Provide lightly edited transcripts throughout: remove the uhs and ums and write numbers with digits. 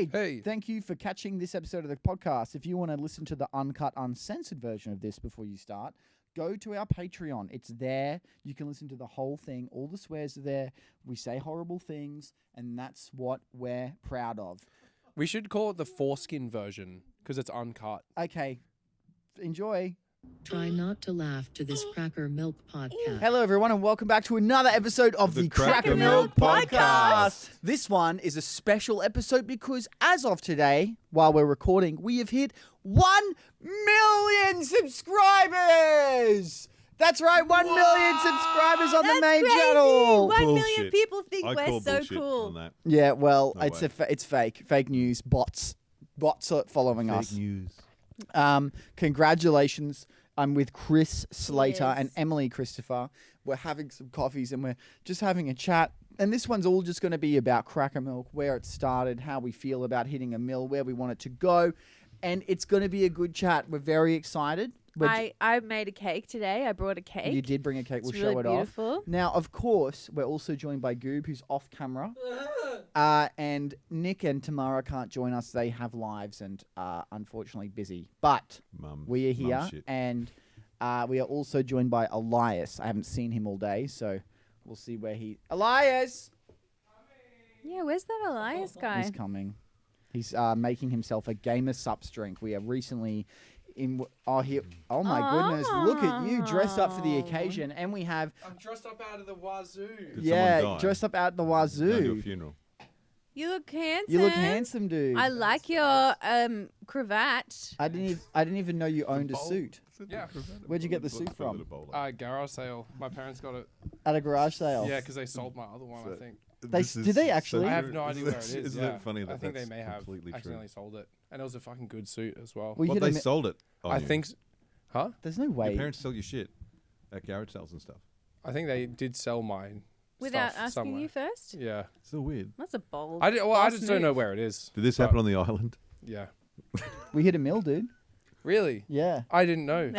Hey, thank you for catching this episode of the podcast. If you want to listen to the uncut, uncensored version of this before you start, go to our Patreon. It's there. You can listen to the whole thing. All the swears are there. We say horrible things, and that's what we're proud of. We should call it the foreskin version because it's uncut. Okay. Enjoy. Try not to laugh to this CrackerMilk podcast. Hello, everyone, and welcome back to another episode of the CrackerMilk podcast. This one is a special episode because as of today, while we're recording, we have hit 1 million subscribers. That's right, 1 million subscribers on the main channel. 1 million people think we're so cool. On that. Yeah, well, No it's way. it's fake news. Bots are following us. Fake news. Congratulations. I'm with Chris Slater Yes. and Emily Christopher. We're having some coffees and we're just having a chat. And this one's all just going to be about CrackerMilk, where it started, how we feel about hitting a mill, where we want it to go. And it's going to be a good chat. We're very excited. I made a cake today. I brought a cake. You did bring a cake. We'll It's show really it beautiful. off. Now, of course, we're also joined by Goob, who's off camera. And Nick and Tamara can't join us. They have lives and are unfortunately busy. But we are here. And we are also joined by Elias. I haven't seen him all day, so we'll see where he... Elias! Yeah, where's that Elias guy? He's coming. He's making himself a gamer subs drink. We are recently... Oh my goodness! Look at you, dressed up for the occasion, and we have. I'm dressed up out of the wazoo. Dressed up out the wazoo. Go to a funeral. You look handsome. You look handsome, dude. I like your cravat. I didn't even know you owned a suit. Yeah. Where'd you get the suit from? Garage sale. My parents got it. At a garage sale. Yeah, because they sold my other one, I think. Did they actually? I have no idea where it is. Isn't it funny that I think they that's may have completely true. accidentally sold it. And it was a fucking good suit as well. We Well, hit a they mi- sold it. I think... Huh? There's no way. Your parents sell your shit at garage sales and stuff. I think they did sell mine. Without stuff asking somewhere. you first? Yeah. So weird. That's a bold. I boss just don't know move. where it is. Did this but- happen on the island? Yeah. We hit a mill, dude. Really? Yeah. I didn't know. You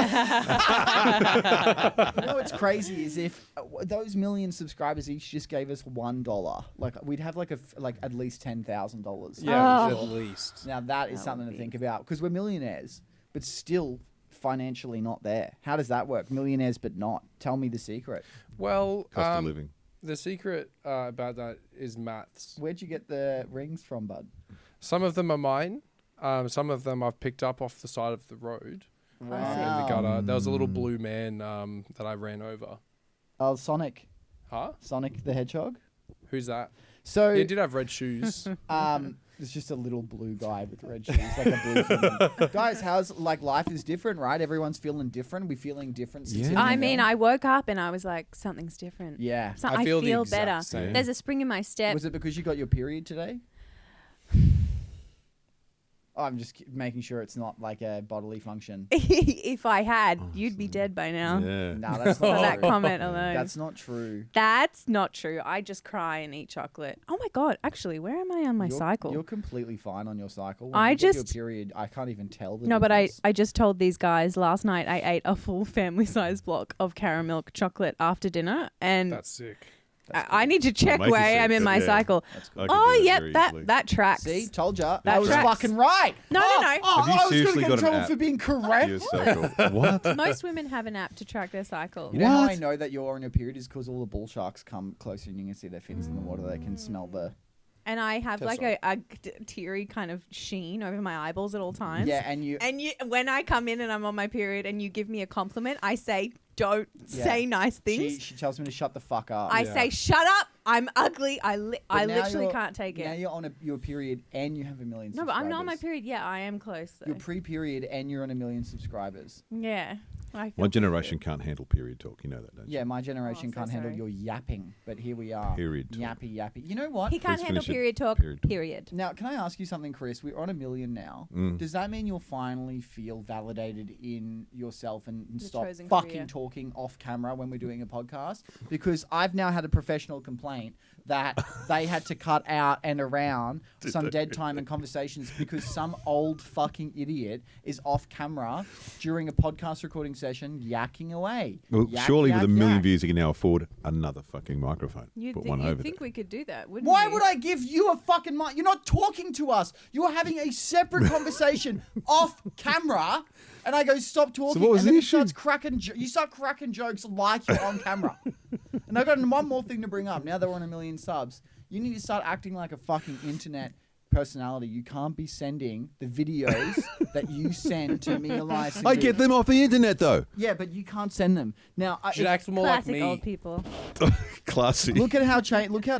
know what's crazy is if those million subscribers each just gave us $1, like we'd have like at least $10,000. Yeah, Oh. at least. Now that is That something would to be- think about because we're millionaires, but still financially not there. How does that work? Millionaires but not. Tell me the secret. Well, Cost of living. the secret about that is maths. Where'd you get the rings from, bud? Some of them are mine. Some of them I've picked up off the side of the road in the gutter. There was a little blue man that I ran over. Oh, Sonic. Huh? Sonic the Hedgehog. Who's that? So He did have red shoes. it's just a little blue guy with red shoes, like a blue human. Guys, how's life is different, right? Everyone's feeling different. We're feeling different. Since hitting I the mean, mill. I woke up and I was like, something's different. Yeah. So I I feel feel, the exact better. same. There's a spring in my step. Was it because you got your period today? Oh, I'm just making sure it's not like a bodily function. If I had, you'd be dead by now. Yeah. No, that's For not that true. comment alone. That's not true. That's not true. I just cry and eat chocolate. Oh my god! Actually, where am I on my cycle? You're completely fine on your cycle. When I you get your just- period. I can't even tell the No, but difference. I just told these guys last night I ate a full family-size block of CrackerMilk chocolate after dinner, and That's sick. I need to check Make where you I am sick, in my yeah. cycle. That's I good. could Oh, do that yep, very that easily. that tracks. See, told ya. That I was tracks. fucking right. No. Have you I was going to seriously get in got an trouble app? for being correct. Your circle. What? Most women have an app to track their cycle. You know how I What? know that you're on your period is because all the bull sharks come closer and you can see their fins in the water. They can smell the... And I have That's like a teary kind of sheen over my eyeballs at all times. Yeah, and you... And when I come in and I'm on my period and you give me a compliment, I say, don't say nice things. She tells me to shut the fuck up. I say, shut up. I'm ugly. I But now literally you're- can't take Now it. you're on your period and you have 1 million No, subscribers. but I'm not on my period yet. I am close though. You're pre-period and you're on 1 million subscribers. Yeah. I feel One generation can't handle period talk. You know that, don't you? Yeah, my generation Oh, so can't handle sorry. your yapping, but here we are. Period talk. Yappy. You know what? He can't Please handle finish it. period talk. Period. Period. Now, can I ask you something, Chris? We're on 1 million now. Does that mean you'll finally feel validated in yourself and Your stop chosen fucking career. talking off camera when we're doing a podcast? Because I've now had a professional complaint that they had to cut out and around some dead time and conversations because some old fucking idiot is off camera during a podcast recording session session, yakking away. Well, Yak, surely yak, with a million yak. views, you can now afford another fucking microphone. You'd Put think, one over we could do that, wouldn't Why you? would I give you a fucking mic? You're not talking to us. You are having a separate conversation off camera, and I go stop talking. what was and the then issue? you start cracking jokes like you're on camera. And I've got one more thing to bring up. Now that we're on 1 million subs, you need to start acting like a fucking internet personality. You can't be sending the videos that you send to me, Elias. and I Goob. get them off the internet though. Yeah, but you can't send them. Now, Should act more like Classic me. old people. Classy. look at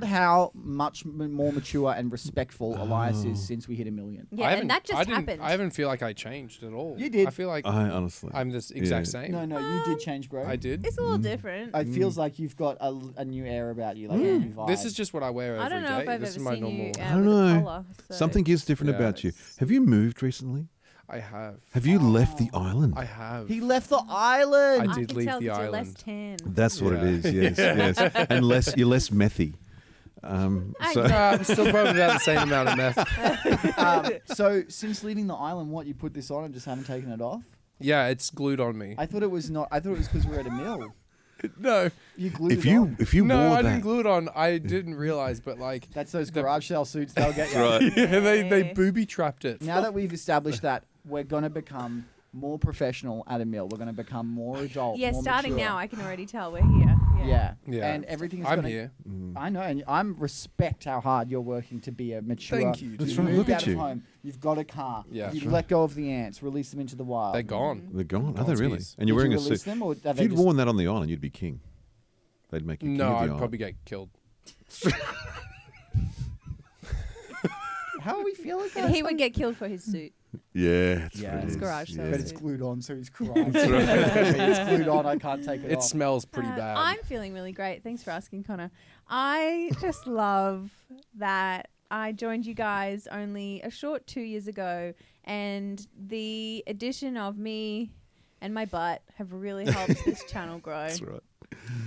how much more mature and respectful Elias is since we hit 1 million. Yeah, and that just happened. I haven't feel like I changed at all. You did. I feel like I honestly. I'm the exact same. No, you did change, bro. I did. It's a little different. It feels like you've got a new air about you, like a new vibe. This is just what I wear every day. I don't know if I've This ever is my seen normal. you I don't with a know. collar, so. Something is different Yeah, about you. it's- Have you moved recently? I have. Have you left the island? I have. He left the island. I did can leave tell the 'cause you're less island. tan. That's what it Yeah. is. Yes, yes. And you're less methy. So I'm still probably about the same amount of meth. So since leaving the island, what, you put this on and just haven't taken it off? Yeah, it's glued on me. I thought it was not. I thought it was because we were at a mill. No, You glued if it you on. if you no, wore I that, didn't glue it on. I didn't realize, but like, That's those garage sale suits. They'll get you. right. yeah, they Yeah. booby trapped it. Now that we've established that, we're gonna become more professional at a mill. We're gonna become more adult. Yeah, more starting mature. now, I can already tell we're here. Yeah. Yeah. And everything's I'm gonna, here. I know, and I respect how hard you're working to be a mature. Thank you, That's You've right, moved look out at of you. home. You've got a car. Yeah. You've That's let go of the ants, released them into the wild. They're gone. They're gone. Are Oh, they really? jeez. And you're Did wearing you a release suit. them, or have If they you'd just- worn that on the island, you'd be king. They'd make you king No, of the I'd island. probably get killed. How are we feeling? And he would get killed for his suit. Yeah, that's Yeah. what it It's is. garage sale Yeah. But it's glued on, so he's crying. It's glued on. I can't take it It off. smells pretty bad. I'm feeling really great. Thanks for asking, Connor. I just love that I joined you guys only a short 2 years ago, and the addition of me and my butt have really helped this channel grow. That's right.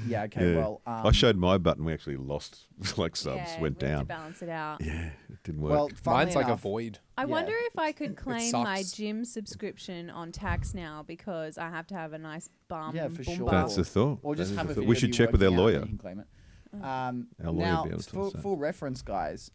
Yeah. Okay. Yeah. Well. I showed my button. We actually lost like subs. Yeah, Went we have down. to balance it out. Yeah, it didn't work. Well, funnily Mine's like a enough, void. I Yeah. wonder if I could claim my sucks. gym subscription on tax now because I have to have a nice bum. Yeah, for boom sure. bar. That's the thought. Or just That is have the a thought. video We of should you check with our working out, lawyer. and you can claim it. Our lawyer Now, would be able to tell for us that. full reference, guys,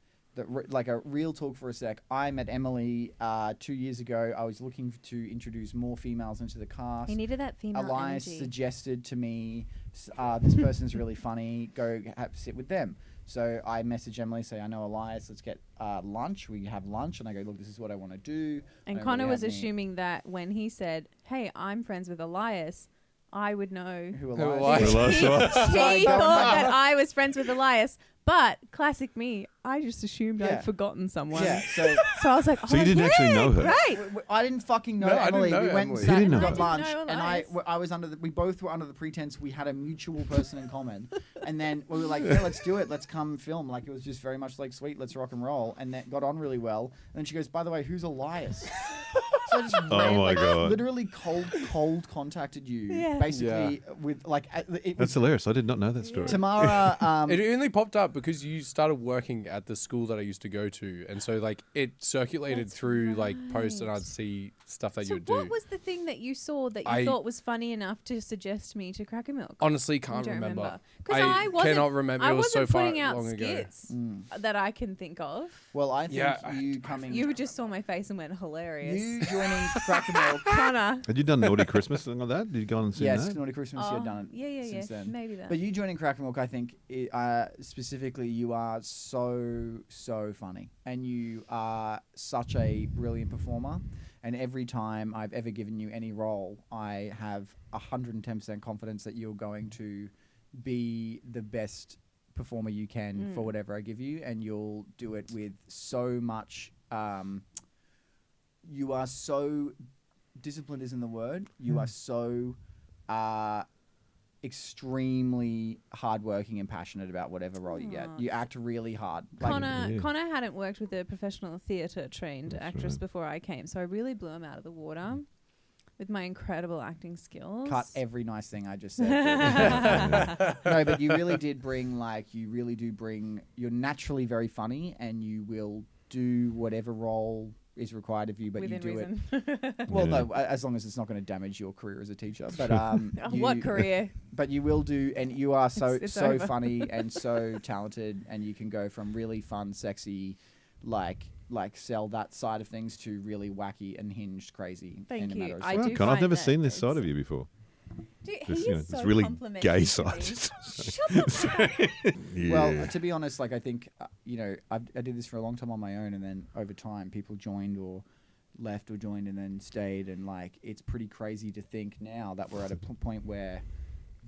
like a real talk for a sec. I met Emily 2 years ago. I was looking to introduce more females into the cast. He needed that female Elias energy. suggested to me, this person's really funny. Go sit with them. So I messaged Emily, say, I know Elias. Let's get lunch. We have lunch, and I go, look, this is what I want to do. And I don't Connor really was have any- assuming that when he said, "Hey, I'm friends with Elias," I would know. who Elias Elias. was. he Elias was. Sorry, thought don't- that I was friends with Elias, but classic me, I just assumed Yeah. I'd forgotten someone. Yeah. So So I was like, "Oh, So you didn't yeah, actually know her? Great." I didn't fucking know No, I didn't Emily. know We went and Emily. sat He and didn't got know. I lunch, didn't know and Elias. I was under. We both were under the pretense we had a mutual person in common, and then we were like, "Yeah, let's do it. Let's come film." Like it was just very much like, "Sweet, let's rock and roll," and that got on really well. And then she goes, "By the way, who's Elias?" So I just my God. literally cold contacted you, Yeah. basically with like it That's was hilarious. I did not know that story. Tamara. It only popped up because you started working at the school that I used to go to, and so like it circulated That's through like posts, and right. I'd see stuff that So you would what do. was the thing that you saw that you I- thought was funny enough to suggest me to CrackerMilk? Honestly, You can't don't remember. Because I wasn't, cannot remember. I It was so wasn't far putting out long ago. skits that I can think of. well, I think Yeah, you coming. You just saw my face and went hilarious. you joining CrackerMilk. Connor. Had you done Naughty Christmas something like that? Did you go on and see Yes, that? Naughty Christmas. You had done it. Yeah, since then. maybe that. But you joining CrackerMilk, I think, specifically, you are so funny, and you are such a brilliant performer. And every time I've ever given you any role, I have 110% confidence that you're going to be the best performer you can for whatever I give you, and you'll do it with so much. You are so disciplined, isn't the word. You are so extremely hardworking and passionate about whatever role you get. Aw. You act really hard. Like, Connor, Yeah. Connor hadn't worked with a professional theatre trained actress right. before I came, so I really blew him out of the water with my incredible acting skills. cut every nice thing I just said. No, but you really did bring, you're naturally very funny, and you will do whatever role is required of you, but Within you do reason. it. Well, no, as long as it's not going to damage your career as a teacher. But What career? But you will do, and you are It's so over. funny and so talented, and you can go from really fun, sexy, like sell that side of things to really wacky and hinged, crazy. Thank in a you. matter of I seconds. do Con, I've find never that seen this it's- side of you before. Dude, he This, is this so really complimentary gay to side. me. Shut the fuck up. Yeah. Well, to be honest, like I think I did this for a long time on my own, and then over time, people joined or left or joined and then stayed, and like it's pretty crazy to think now that we're at a point where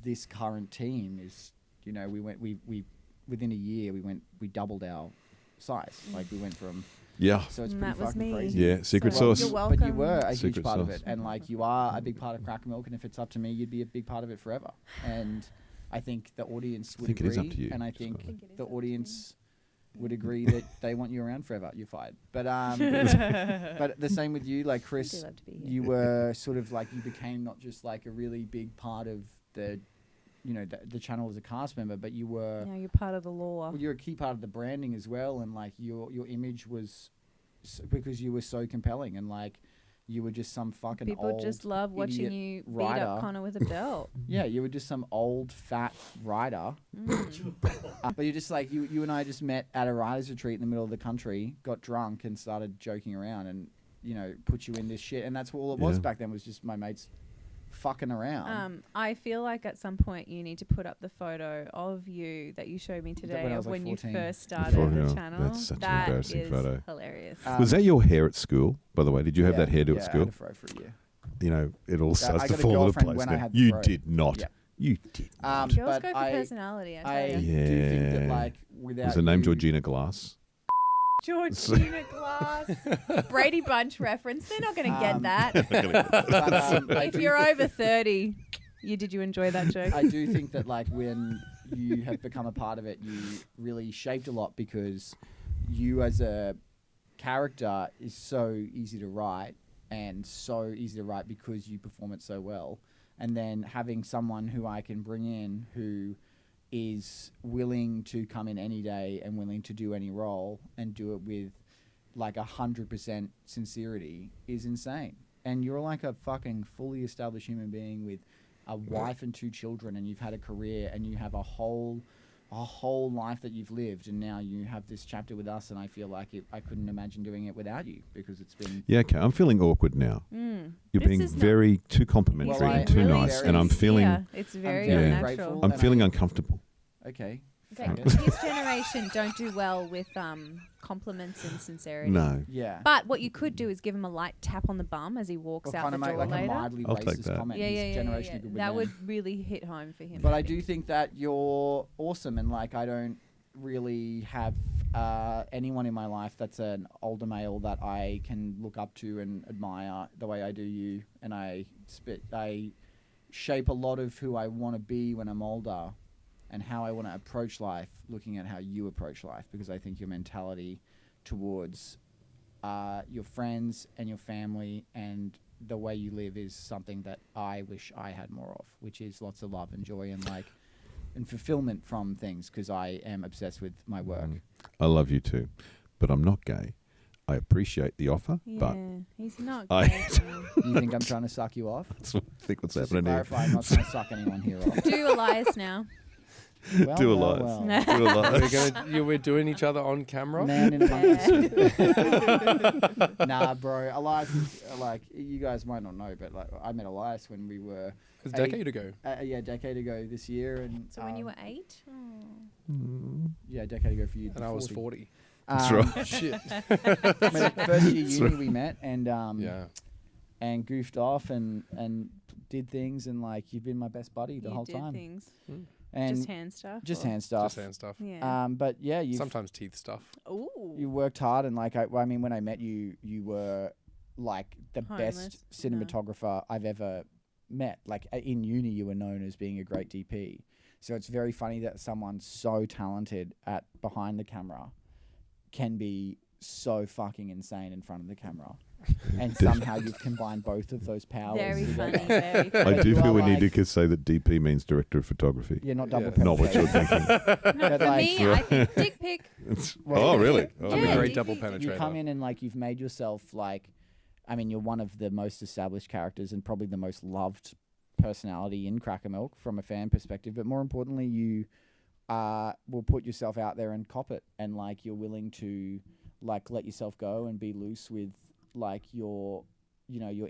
this current team is, we within a year we doubled our size. Like we went from. yeah. So it's And pretty that was fucking me. crazy. Yeah, secret So sauce. you're welcome. But you were a huge Secret part of sauce. it, and like you are a big part of CrackerMilk, and if it's up to me, you'd be a big part of it forever. And I think the audience would think it agree, is up to you, and I just think by the way. think it is the up to audience would agree that they want you around forever. You're fired. But but the same with you, like I Chris, do love to be here. you were sort of like you became not just like a really big part of the, the channel as a cast member, but you were. Now you're part of the law. Well, you're a key part of the branding as well, and like your image was because you were so compelling, and like you were just some fucking People old just love watching idiot you beat writer. up Connor with a belt. Yeah, you were just some old fat writer. But you're just like you and I just met at a writers retreat in the middle of the country, got drunk and started joking around, and put you in this shit, and that's what all it was Yeah. back then, was just my mates fucking around. I feel like at some point you need to put up the photo of you that you showed me today when I of was, like, when 14? you first started Before, the yeah, channel. that's such an That embarrassing is photo. hilarious. Was that your hair at school, by the way? Did you have that hairdo yeah, at I school? had a fro for a year. It all starts I to got a fall into girlfriend place when I now. had the You fro. did not. Yeah. You did. Girls but go for personality, I tell I you. do think that Yeah. like without Was her name you- Georgina Glass? Georgina Glass. Brady Bunch reference. They're not going to get that. But, I If do you're thi- over 30, did you enjoy that joke? I do think that like when you have become a part of it, you really shaped a lot, because you as a character is so easy to write, and so easy to write because you perform it so well. And then having someone who I can bring in who is willing to come in any day and willing to do any role and do it with like 100% sincerity is insane. And you're like a fucking fully established human being with a wife and 2 children, and you've had a career, and you have a whole life that you've lived, and now you have this chapter with us, and I feel like I couldn't imagine doing it without you, because it's been Yeah, okay. I'm feeling awkward now. Mm. You're This being is not- very too complimentary Well, I and too really nice, and I'm very- feeling Yeah, it's very very Yeah. unnatural. grateful. I'm and feeling I- uncomfortable. okay. Okay, fuck it. his generation don't do well with compliments and sincerity. No. Yeah. But what you could do is give him a light tap on the bum as he walks Or out kind the of make door like a later. mildly I'll take racist that. comment. Yeah, He's yeah, yeah, generationally yeah. good with That men. would really hit home for him. But I do think that you're awesome, and like I don't really have anyone in my life that's an older male that I can look up to and admire the way I do you, and I shape a lot of who I want to be when I'm older, and how I want to approach life, looking at how you approach life, because I think your mentality towards your friends and your family and the way you live is something that I wish I had more of, which is lots of love and joy and fulfillment from things, because I am obsessed with my work. I love you too, but I'm not gay. I appreciate the offer, Yeah, but he's not I- gay. You think I'm trying to suck you off? that's what I think what's Just to happening here. clarify, I'm not trying to suck anyone here off. Do Elias now. Well, Do a well, lot. well. Do a lot. We're doing each other on camera. Man in a monkey Yeah. suit. Nah, bro. Elias, like, you guys might not know, but like, I met Elias when we were It's a decade ago. a decade ago this year, and So when you were 8? yeah, a decade ago for you, And I was 40. That's right. Shit. First year uni we met, and Yeah. and goofed off and did things, and like you've been my best buddy the You whole did time. things. And Just hand stuff? just or- hand stuff. Just hand stuff. Yeah. But yeah, you Sometimes teeth stuff. Ooh. you worked hard, and like I mean, when I met you, you were like the Homeless? best No. cinematographer I've ever met. Like in uni, you were known as being a great DP. So it's very funny that someone so talented at behind the camera can be so fucking insane in front of the camera. And somehow you've combined both of those powers. Very together. funny. Very funny. I do You feel are we need like- to say that DP means director of photography. You're not double Not what you're thinking. But For like, me, I think dick pic. Oh, really? Oh, I'm Yeah, a great you- double you penetrator. you come in and like you've made yourself like, I mean, you're one of the most established characters and probably the most loved personality in CrackerMilk from a fan perspective. But more importantly, you will put yourself out there and cop it, and like you're willing to like let yourself go and be loose with like your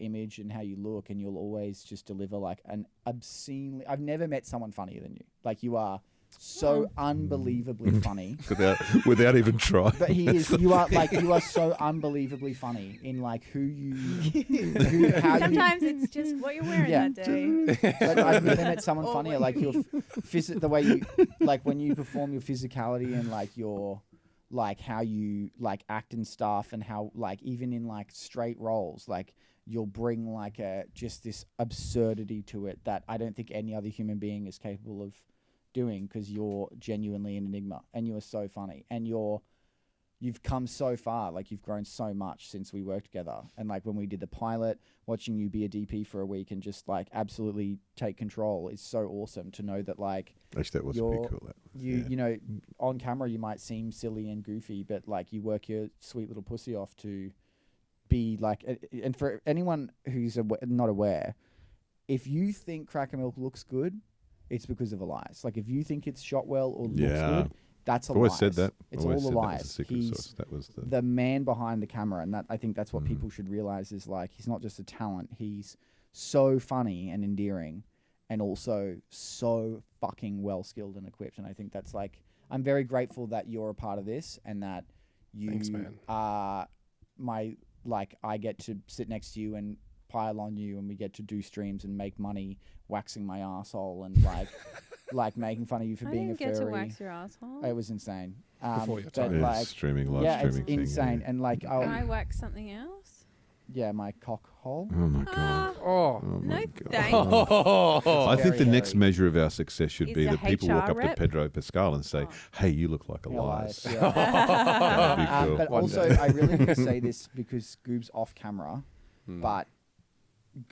image and how you look, and you'll always just deliver like an obscenely. I've never met someone funnier than you. Like you are so unbelievably funny. without even trying. But you are so unbelievably funny in like how you. Sometimes it's just what you're wearing Yeah. that day. But I've never met someone funnier. Like your the way you like when you perform your physicality and like your like how you like act and stuff, and how like even in like straight roles, like you'll bring like just this absurdity to it that I don't think any other human being is capable of doing, because you're genuinely an enigma and you are so funny, and you've come so far. Like you've grown so much since we worked together, and like when we did the pilot, watching you be a DP for a week and just like absolutely take control is so awesome to know that like Actually, that was pretty cool. you know, on camera you might seem silly and goofy, but like you work your sweet little pussy off to be like, and for anyone who's not aware, if you think CrackerMilk looks good, it's because of Elias. Like if you think it's shot well or looks good, that's I've always Elias. said that. It's Always all said that was Elias. the secret He's sauce. That was the man behind the camera, and that I think that's what people should realize is like he's not just a talent. He's so funny and endearing, and also so fucking well skilled and equipped. And I think that's like, I'm very grateful that you're a part of this, and that you Thanks, man. are my, like, I get to sit next to you and pile on you, and we get to do streams and make money waxing my asshole and like like making fun of you for I being didn't a get furry. to wax your asshole. It was insane. Before your but time. like, live streaming it's thing, insane. yeah. And like, Can I wax something else? yeah, my cock hole. Oh my god. Oh. Oh No my god. thanks. Oh. I think the Very next hairy. measure of our success should Is be a that people walk HR up rep? to Pedro Pascal and say, "Hey, you look like Elias." Yeah. That'd be cool. But One also, day. I really want to say this because Goob's off camera, Hmm. but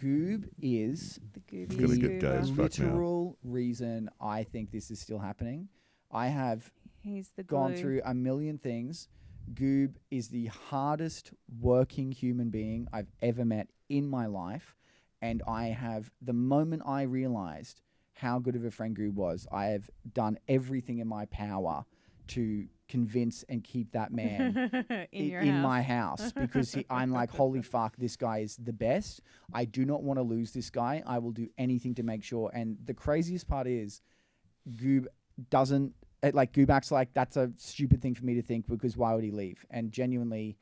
Goob is The Gooby Gonna the get guys Scoober. fucked now. literal reason I think this is still happening. I have He's the gone glue. through a million things. Goob is the hardest working human being I've ever met in my life. And I have, the moment I realized how good of a friend Goob was, I have done everything in my power to convince and keep that man in your in house. my house, because I'm like, holy fuck, this guy is the best. I do not want to lose this guy. I will do anything to make sure. And the craziest part is Goob doesn't, like Goob acts like that's a stupid thing for me to think, because why would he leave? And genuinely,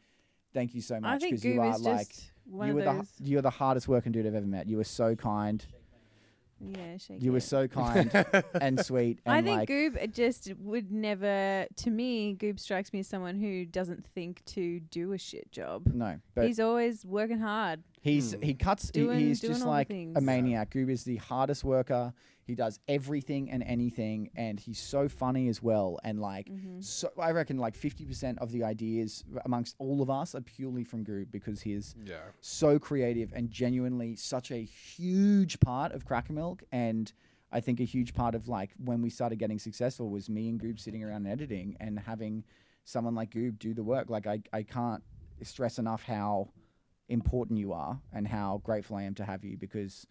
thank you so I much, think because you Goob are is like, just one you of are those. you're the hardest working dude I've ever met. You were so kind. Yeah, shake You were it. so kind and sweet. And I think like, Goob just would never. To me, Goob strikes me as someone who doesn't think to do a shit job. no, but He's always working hard. he cuts. Doing- He's doing just all the like things. a maniac. Goob is the hardest worker. He does everything and anything, and he's so funny as well. And like, so I reckon like 50% of the ideas amongst all of us are purely from Goob, because he is Yeah. so creative and genuinely such a huge part of CrackerMilk. And I think a huge part of like when we started getting successful was me and Goob sitting around and editing and having someone like Goob do the work. Like I can't stress enough how important you are and how grateful I am to have you, because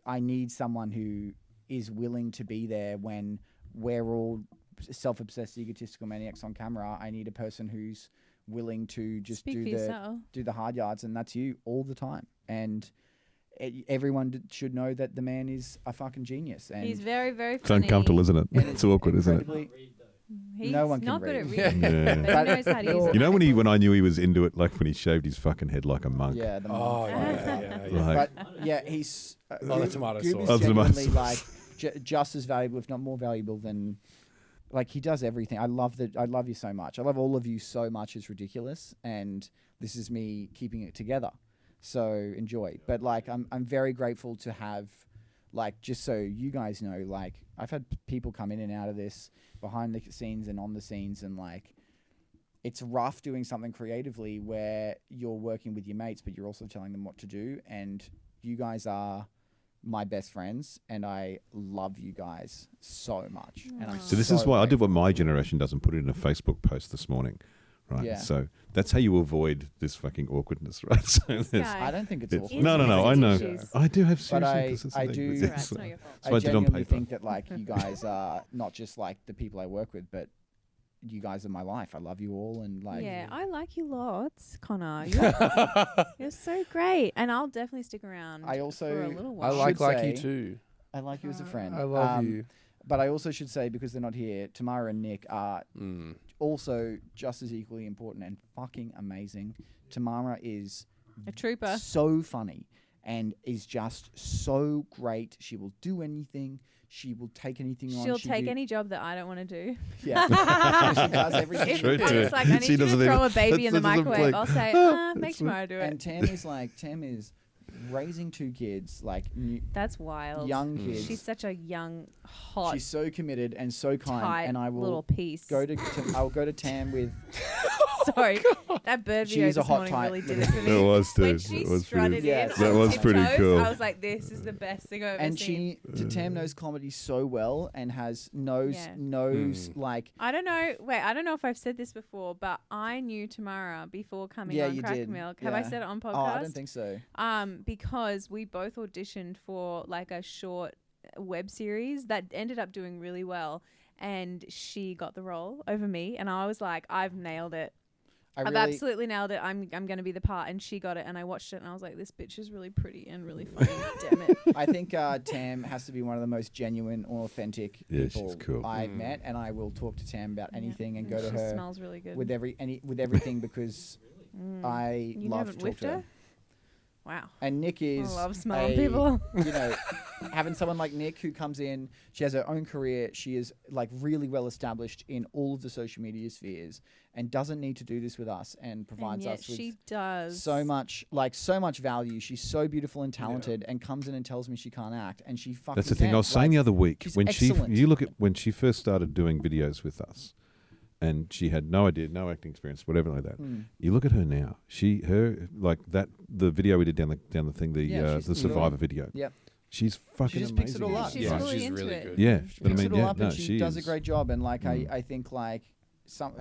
I need someone who is willing to be there when we're all self-obsessed, egotistical maniacs on camera. I need a person who's willing to just Speak for yourself. do the hard yards, and that's you all the time. And everyone should know that the man is a fucking genius. And He's very, very It's funny. uncomfortable, isn't it? and It's awkward, isn't it? incredibly- He's No one can not good read. at reading, Yeah. but he knows how to use it. You know when I knew he was into it, like when he shaved his fucking head like a monk. Yeah, the Oh, monk. yeah. Like, But yeah, he's Oh, the tomato Goob sauce. is Oh, the tomato genuinely sauce. like just as valuable, if not more valuable than. Like he does everything. I love you so much. I love all of you so much. It's ridiculous, and this is me keeping it together. So enjoy. But like, I'm very grateful to have, like, just so you guys know, like I've had people come in and out of this behind the scenes and on the scenes, and like it's rough doing something creatively where you're working with your mates, but you're also telling them what to do. And you guys are my best friends, and I love you guys so much. And I'm So this is why I did what my grateful. generation does and put it in a Facebook post this morning. Right. Yeah. So that's how you avoid this fucking awkwardness, right? So there's- guy. I don't think it's it's- awful. no, I know. Issues. I do have But serious I do- It's all right, it's not your fault. That's why I did it on genuinely paper. think that like you guys are not just like the people I work with, but you guys are my life. I love you all, and like Yeah, I like you lots, Connor. You're so great, and I'll definitely stick around. I also- for a little I while. like say- you too. I like you as a friend. I love you. But I also should say, because they're not here, Tamara and Nick are also just as equally important and fucking amazing. Tamara is A trooper. so funny and is just so great. She will do anything. She will take anything on. She'll She take do- any job that I don't want to do. Yeah. She does everything. If True, I'm true. just like, I need She you to doesn't throw even- a baby in the that doesn't microwave, blink. I'll say, make Tamara do it. And Tam is raising 2 kids, like That's wild. young kids. She's such a young, hot, She's so committed and so kind. tight And I will little piece. I'll go to Tam with. Sorry, that bird She video is a this hot morning type. really did it for me. It was too. When she It was strutted pretty. Yeah, in, that on was pretty tiptoes, cool. I was like, "This is the best thing I've ever And seen." Tam knows comedy so well and knows Yeah. like I don't know. Wait, I don't know if I've said this before, but I knew Tamara before coming Yeah, on you did. CrackerMilk. Have I Yeah. said it on podcast? Oh, I don't think so. Because we both auditioned for like a short web series that ended up doing really well, and she got the role over me, and I was like, I've nailed it. I've absolutely nailed it. I'm going to be the part, and she got it, and I watched it, and I was like, this bitch is really pretty and really funny. Damn it. I think Tam has to be one of the most genuine or authentic Yeah, she's people cool. I've met, and I will talk to Tam about anything and go to She her smells really good. with everything because I You love haven't to talk whiffed to her. her? Wow. And Nick is I love smelling people. You know, having someone like Nick who comes in, she has her own career. She is like really well established in all of the social media spheres and doesn't need to do this with us and provides And yet us with she does. so much value. She's so beautiful and talented and comes in and tells me she can't act and she fucking That's the thing can. I was saying the other week. she's When excellent. you look at when she first started doing videos with us, and she had no idea, no acting experience, whatever like that. You look at her now. The video we did down the thing, Yeah, the Survivor video. Yep. She's fucking She just amazing. picks it all up. She's yeah. fully She's into really it. good. Yeah, She but I picks mean, it all yeah, up no, and she does a is. great job. And like I think like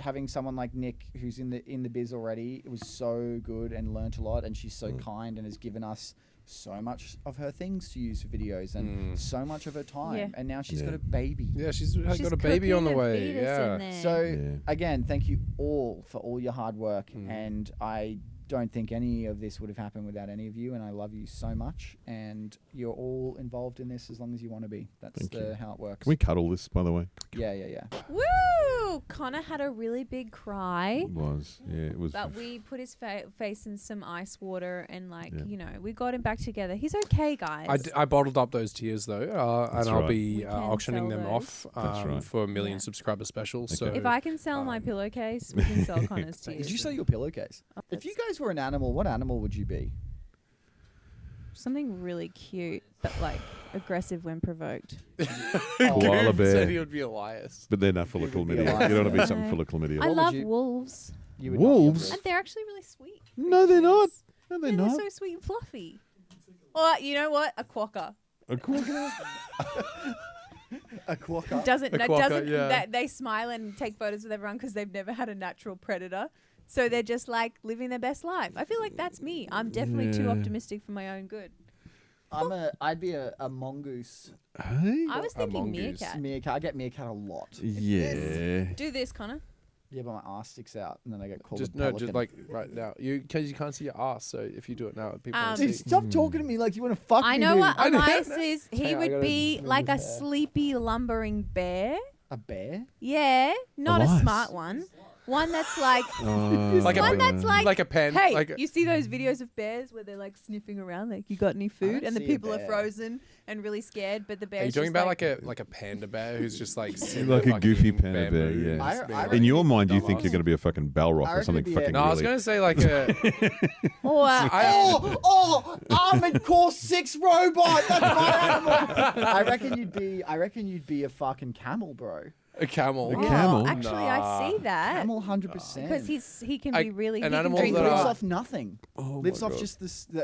having someone like Nick who's in the biz already, it was so good and learnt a lot. And she's so kind and has given us so much of her things to use for videos and so much of her time. Yeah. And now she's Yeah. got a baby. Yeah, she's got She's a baby on the cooking a way. fetus Yeah. in there. So Yeah. again, thank you all for all your hard work. And I don't think any of this would have happened without any of you. And I love you so much. And you're all involved in this as long as you want to be. That's Thank you. how it works. Can we cut all this, by the way? Yeah. Woo! Connor had a really big cry. It was. Yeah, it was. But we put his face in some ice water and, like, Yeah. you know, we got him back together. He's okay, guys. I bottled up those tears though, and I'll right. be We can auctioning sell them those. off That's right. for a million Yeah. subscriber special. Okay. So If I can sell my pillowcase, we can sell Connor's tears. Did you sell your pillowcase? If you guys were an animal, what animal would you be? Something really cute, but, like, aggressive when provoked. Koala said bear. he would be Elias. But they're not full of You would be chlamydia. alive. You don't want to be something Yeah. full of chlamydia. I would love you- wolves. You would not be a Wolves? And they're actually really sweet. No, they're not. creatures. No, they're Yeah, not. they're so sweet and fluffy. Or, you know what? A quokka. A quokka? A quokka. Doesn't A quokka, doesn't yeah. that they smile and take photos with everyone because they've never had a natural predator, so they're just like living their best life. I feel like that's me. I'm definitely too Yeah. optimistic for my own good. I'd be a mongoose. Hey? I was thinking mongoose. meerkat. Meerkat. I get meerkat a lot. Yeah. Do this, Connor. Yeah, but my ass sticks out, and then I get called Just a no, pelican. just like right now. Because you can't see your ass, so if you do it now, people will Dude, see. stop talking to me like you want to fuck me. I know dude. what I know. Elias is. He Hang on, I would gotta be move like a his hair. sleepy, lumbering bear. A bear? Yeah, not Elias. a smart one. One that's like, Like a one that's like, like a pen. hey, like you see those videos of bears where they're like sniffing around, like, you got any food? don't And the see a people are bear. frozen and really scared, but the bear. Are you talking about like a panda bear who's just like sitting Like a fucking goofy eating panda bear, bamboo? yeah. I Being reckon In your mind, you dumbass. think you're going to be a fucking Balrog I or reckon something it'd be a- fucking No, I was really. gonna say like a. Or Oh, Armored Core 6 robot. That's my animal. I reckon you'd be a fucking camel, bro. A camel. A camel? Actually, I see that. Camel, 100%. Because he can be really. an he can animal drink He that a lives lot. off nothing. Oh Lives my off God. just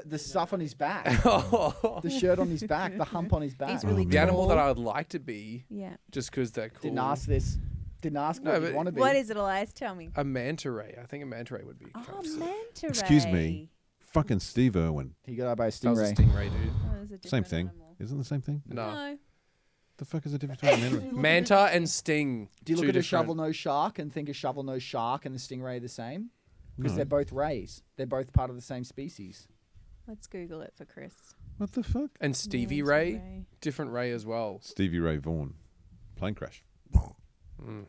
the stuff on his back, the shirt on his back, the hump on his back. He's really The animal tall. that I would like to be, Yeah. just because they're cool. Didn't ask this. Didn't ask No, what you but- want to be. What is it, Elias? Tell me. A manta ray. I think a manta ray would be. Oh, kind of sick. manta ray. Excuse me. Fucking Steve Irwin. He got out by a That was a stingray. stingray, dude. Oh, there's a Same different thing. animal. Isn't it the same thing? No. The fuck is the difference between a man? Manta and sting. Do you look two at a different- shovel-nosed shark and think a shovel-nosed shark and the stingray are the same? Because No. they're both rays. They're both part of the same species. Let's Google it for Chris. What the fuck? And Stevie Manta Ray, different Ray as well. Stevie Ray Vaughan. Plane crash. Mm.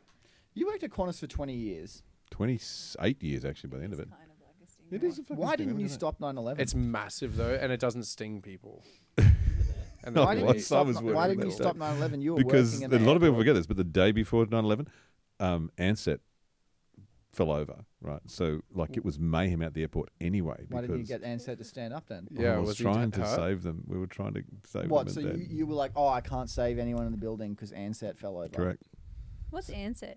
You worked at Qantas for 20 years. 28 years actually by the end of it. Kind of like a stingray. It is a fucking Why stingray, didn't you isn't it? stop 9/11? It's massive though, and it doesn't sting people. And Oh, Why that's didn't well, you really- stop? was working Why didn't that you day. stop 9/11? You were Because working in a the lot of people airport. forget this, but the day before 9/11, Ansett fell over, right? So, like, it was mayhem at the airport anyway. Why didn't you because get Ansett to stand up then? Yeah, I was was he trying to hurt? save them. We were trying to save What? them. So and you were like, oh, I can't save anyone in the building because Ansett fell over. correct. What's Ansett?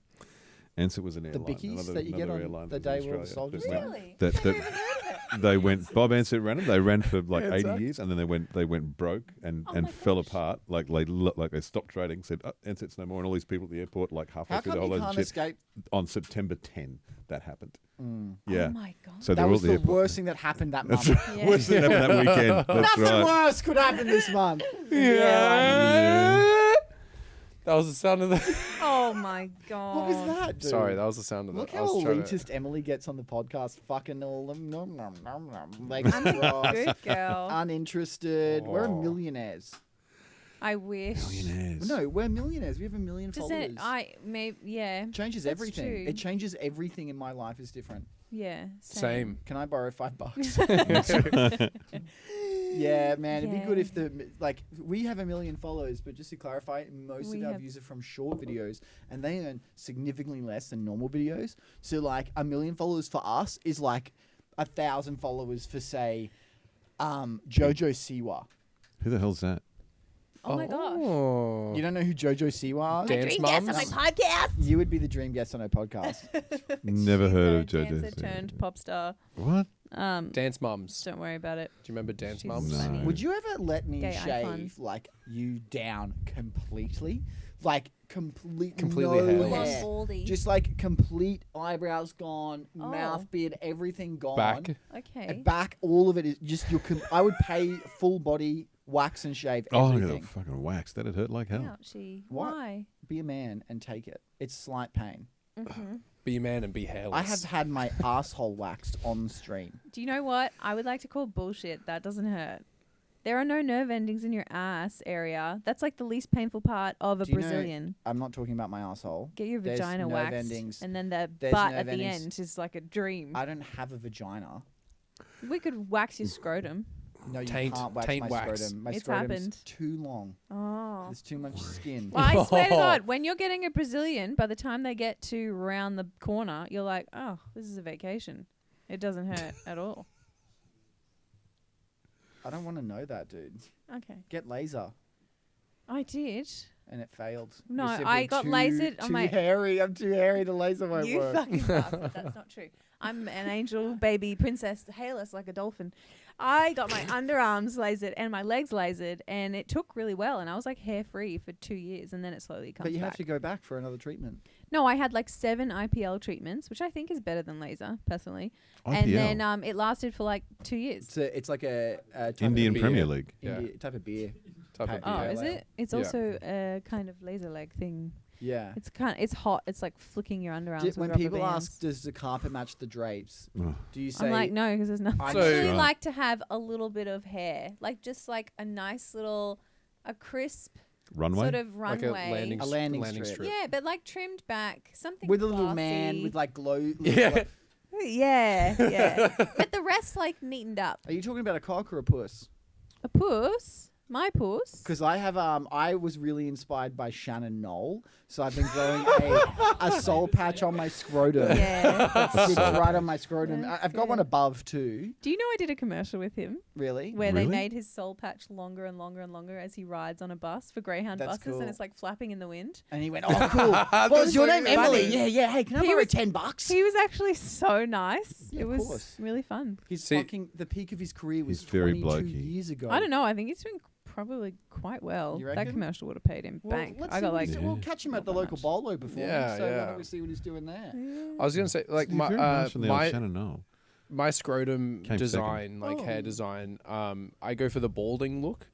Ansett was an The airline. bickies that you get on airline the that was day in where all the Australia. soldiers But die? Really? That they went. Bob Ansett ran them. They ran for like Yeah, 80 exactly. years, and then they went broke and Oh my fell gosh. apart. Like they stopped trading. Said Ansett's no more, and all these people at the airport like halfway How through the come whole you load of can't shit. escape? On September 10, that happened. Mm. Yeah. Oh my god. So That they're all was at the the airport. worst thing that happened that month. That's right. Yeah. Worst thing happened that weekend. That's Nothing right. worse could happen this month. That was the sound of the. Oh my god. What was that, dude? Sorry, that was the sound of the. Look I how was trying to- elitist Emily gets on the podcast. Fucking all them. Nom, nom, nom, nom. Legs I'm a crossed. good girl. Uninterested. We're Oh. millionaires. I wish. Millionaires. No, we're millionaires. We have 1 million Does followers. yeah. Changes That's everything. true. It changes everything in my life is different. Yeah. Same. Can I borrow $5? Yeah, man, it'd be good Yeah. if we have 1 million followers, but just to clarify, most We of our have- views are from short videos, and they earn significantly less than normal videos. So, like, 1 million followers for us is like 1,000 followers for, say, Jojo Siwa. Who the hell's that? Oh my gosh. Oh. You don't know who Jojo Siwa is? Dance Dream guest on my mums? podcast. You would be the dream guest on our podcast. Never She's heard a of JoJo. dancer turned pop star. What? Dance mums. Don't worry about it. Do you remember Dance She's Mums? funny. No. Would you ever let me Gay shave icon. like you down completely? Like completely Completely no hairless. hair. Baldy. Just like complete eyebrows gone, Oh. mouth, beard, everything gone. Back. Okay. And back, all of it is just your. I would pay full body wax and shave Oh, look at everything. that fucking wax. That'd hurt like hell. Ouchie. What? Why? Be a man and take it. It's slight pain. Mm-hmm. Be a man and be hairless. I have had my asshole waxed on stream. Do you know what? I would like to call bullshit. That doesn't hurt. There are no nerve endings in your ass area. That's like the least painful part of a Do you know- Brazilian. I'm not talking about my asshole. Get your there's vagina nerve waxed, endings. and then the There's butt nerve at the endings. end is like a dream. I don't have a vagina. We could wax your scrotum. No, you Taint- can't wax taint my wax. scrotum. My It's scrotum's happened. too long. Oh. There's too much skin. Well, I swear to God, when you're getting a Brazilian, by the time they get to around the corner, you're like, oh, this is a vacation. It doesn't hurt at all. I don't want to know that, dude. Okay. Get laser. I did. And it failed. No, You said I we're got too- lasered on too my- hairy. I'm too hairy. The laser won't You work. fucking bastard. That's not true. I'm an angel baby princess, hairless like a dolphin. I got my underarms lasered and my legs lasered, and it took really well. And I was like hair free for 2 years, and then it slowly comes But you back. have to go back for another treatment. No, I had like 7 IPL treatments, which I think is better than laser, personally. IPL. And then it lasted for like 2 years. It's like a type Indian of Premier beer. League. Yeah. type of beer. Type of Oh, Oh, beer. is it? It's Yeah. also a kind of laser leg thing. Yeah. It's hot. It's like flicking your underarms. with When rubber people bands. ask, does the carpet match the drapes? Ugh. Do you say? I'm like, no, because there's nothing. I So- I actually Right. like to have a little bit of hair, like just like a nice little, a crisp Runway. sort of Like runway. a landing, A landing landing strip. strip. Yeah, but like trimmed back, something with a little man classy. with like glow. Yeah. Yeah, yeah. But the rest like neatened up. Are you talking about a cock or a puss? A puss. My puss. Because I have I was really inspired by Shannon Knoll, so I've been growing a soul patch on my scrotum. Yeah. That sits right on my scrotum. That's I've got good. one above too. Do you know I did a commercial with him Really? where they Really? made his soul patch longer and longer and longer as he rides on a bus for Greyhound That's buses, cool. and it's like flapping in the wind. And he went, "Oh, cool. What was your name, so Emily? funny. Yeah. Hey, can I He borrow was- $10? He was actually so nice. Yeah, It of was course. really fun. He's See- fucking the peak of his career was He's very 22 blokey. years ago. I don't know. I think he's doing probably quite well. You That reckon? commercial would have paid him Well, bank. let's I see got what like. he's- we'll catch him at the not that local much. bolo before. Yeah, So why yeah. don't we see what he's doing there? I was gonna say like You're very harsh on the old my Shannon Knoll. my scrotum Came design, like Oh. hair design. I go for the balding look.